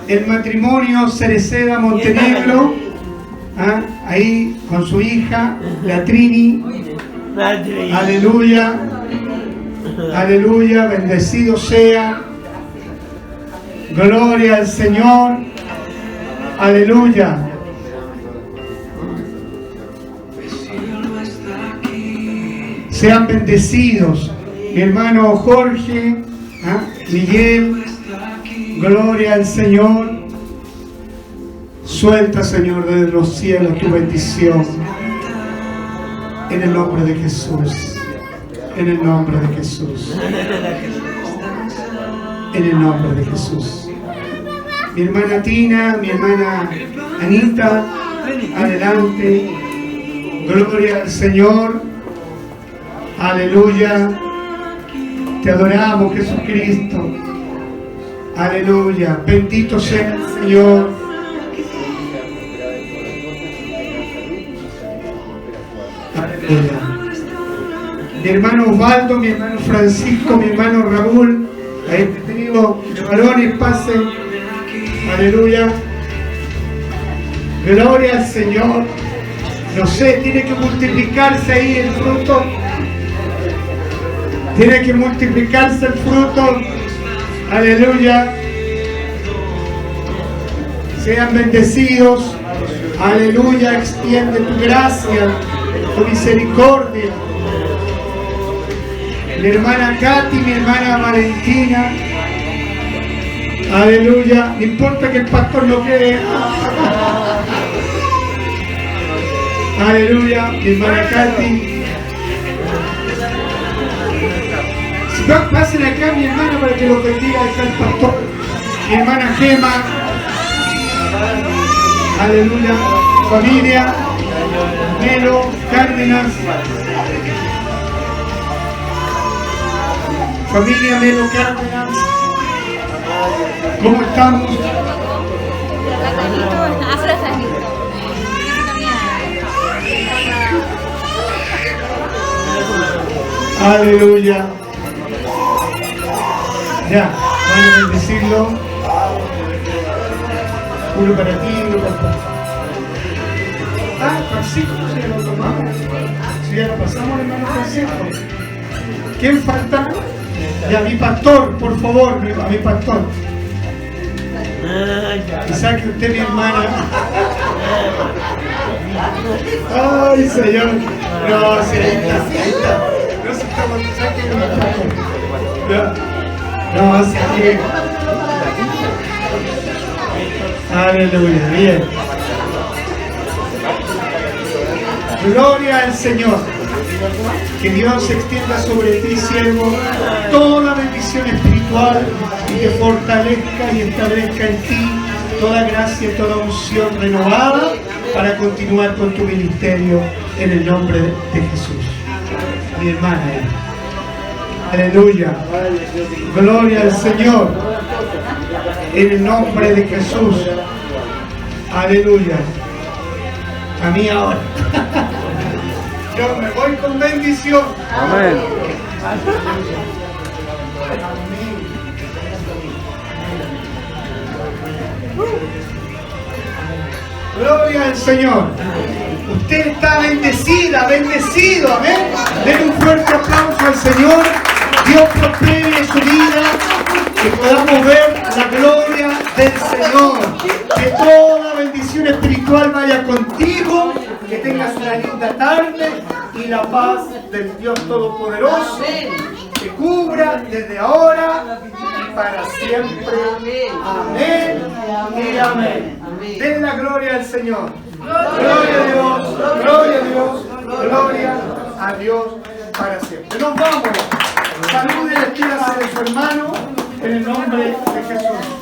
El matrimonio Cereceda Montenegro, ahí con su hija, la Trini. Aleluya. Aleluya, bendecido sea. Gloria al Señor. Aleluya. Sean bendecidos. Mi hermano Jorge, Miguel, gloria al Señor. Suelta, Señor, desde los cielos tu bendición. En el nombre de Jesús. En el nombre de Jesús. En el nombre de Jesús. Mi hermana Tina, mi hermana Anita, adelante. Gloria al Señor. Aleluya. Te adoramos, Jesucristo. Aleluya. Bendito sea el Señor. Aleluya. Mi hermano Osvaldo, mi hermano Francisco, mi hermano Raúl, ahí tenido varones, pasen. Aleluya. Gloria al Señor. No sé, tiene que multiplicarse ahí el fruto. Tiene que multiplicarse el fruto. Aleluya. Sean bendecidos. Aleluya. Extiende tu gracia, tu misericordia. Mi hermana Katy, mi hermana Valentina. Aleluya. No importa que el pastor no quede. Aleluya. Mi hermana Katy. Pasen acá, mi hermana, para que los bendiga acá el pastor. Mi hermana Gema. Aleluya. Familia Melo Cárdenas. Familia Melo Cárdenas. ¿Cómo estamos? Aleluya. Ya, van a bendecirlo. Uno para ti, uno para ti. Francisco, si ya lo tomamos. Si ya lo pasamos, hermano Francisco. ¿Quién falta? Ya, mi pastor, por favor, a mi pastor. Y saque usted, mi hermana. Ay, Señor. No, si ahí está. No se está, saque mi pastor. No, si aquí. Aleluya, bien. Gloria al Señor. Que Dios extienda sobre ti, siervo, toda bendición espiritual y te fortalezca y establezca en ti toda gracia y toda unción renovada para continuar con tu ministerio en el nombre de Jesús. Mi hermana. Aleluya. Gloria al Señor. En el nombre de Jesús. Aleluya. A mí ahora. Yo me voy con bendición. Amén. Gloria al Señor. Usted está bendecida, bendecido. Amén. Den un fuerte aplauso al Señor. Dios prospere su vida. Que podamos ver la gloria del Señor. Que toda bendición espiritual vaya contigo. Que tengas una linda tarde y la paz del Dios Todopoderoso te cubra desde ahora y para siempre. Amén y amén. Den la gloria al Señor. Gloria a Dios, gloria a Dios, gloria a Dios para siempre. Nos vamos. Salude y despídase de su hermano en el nombre de Jesús.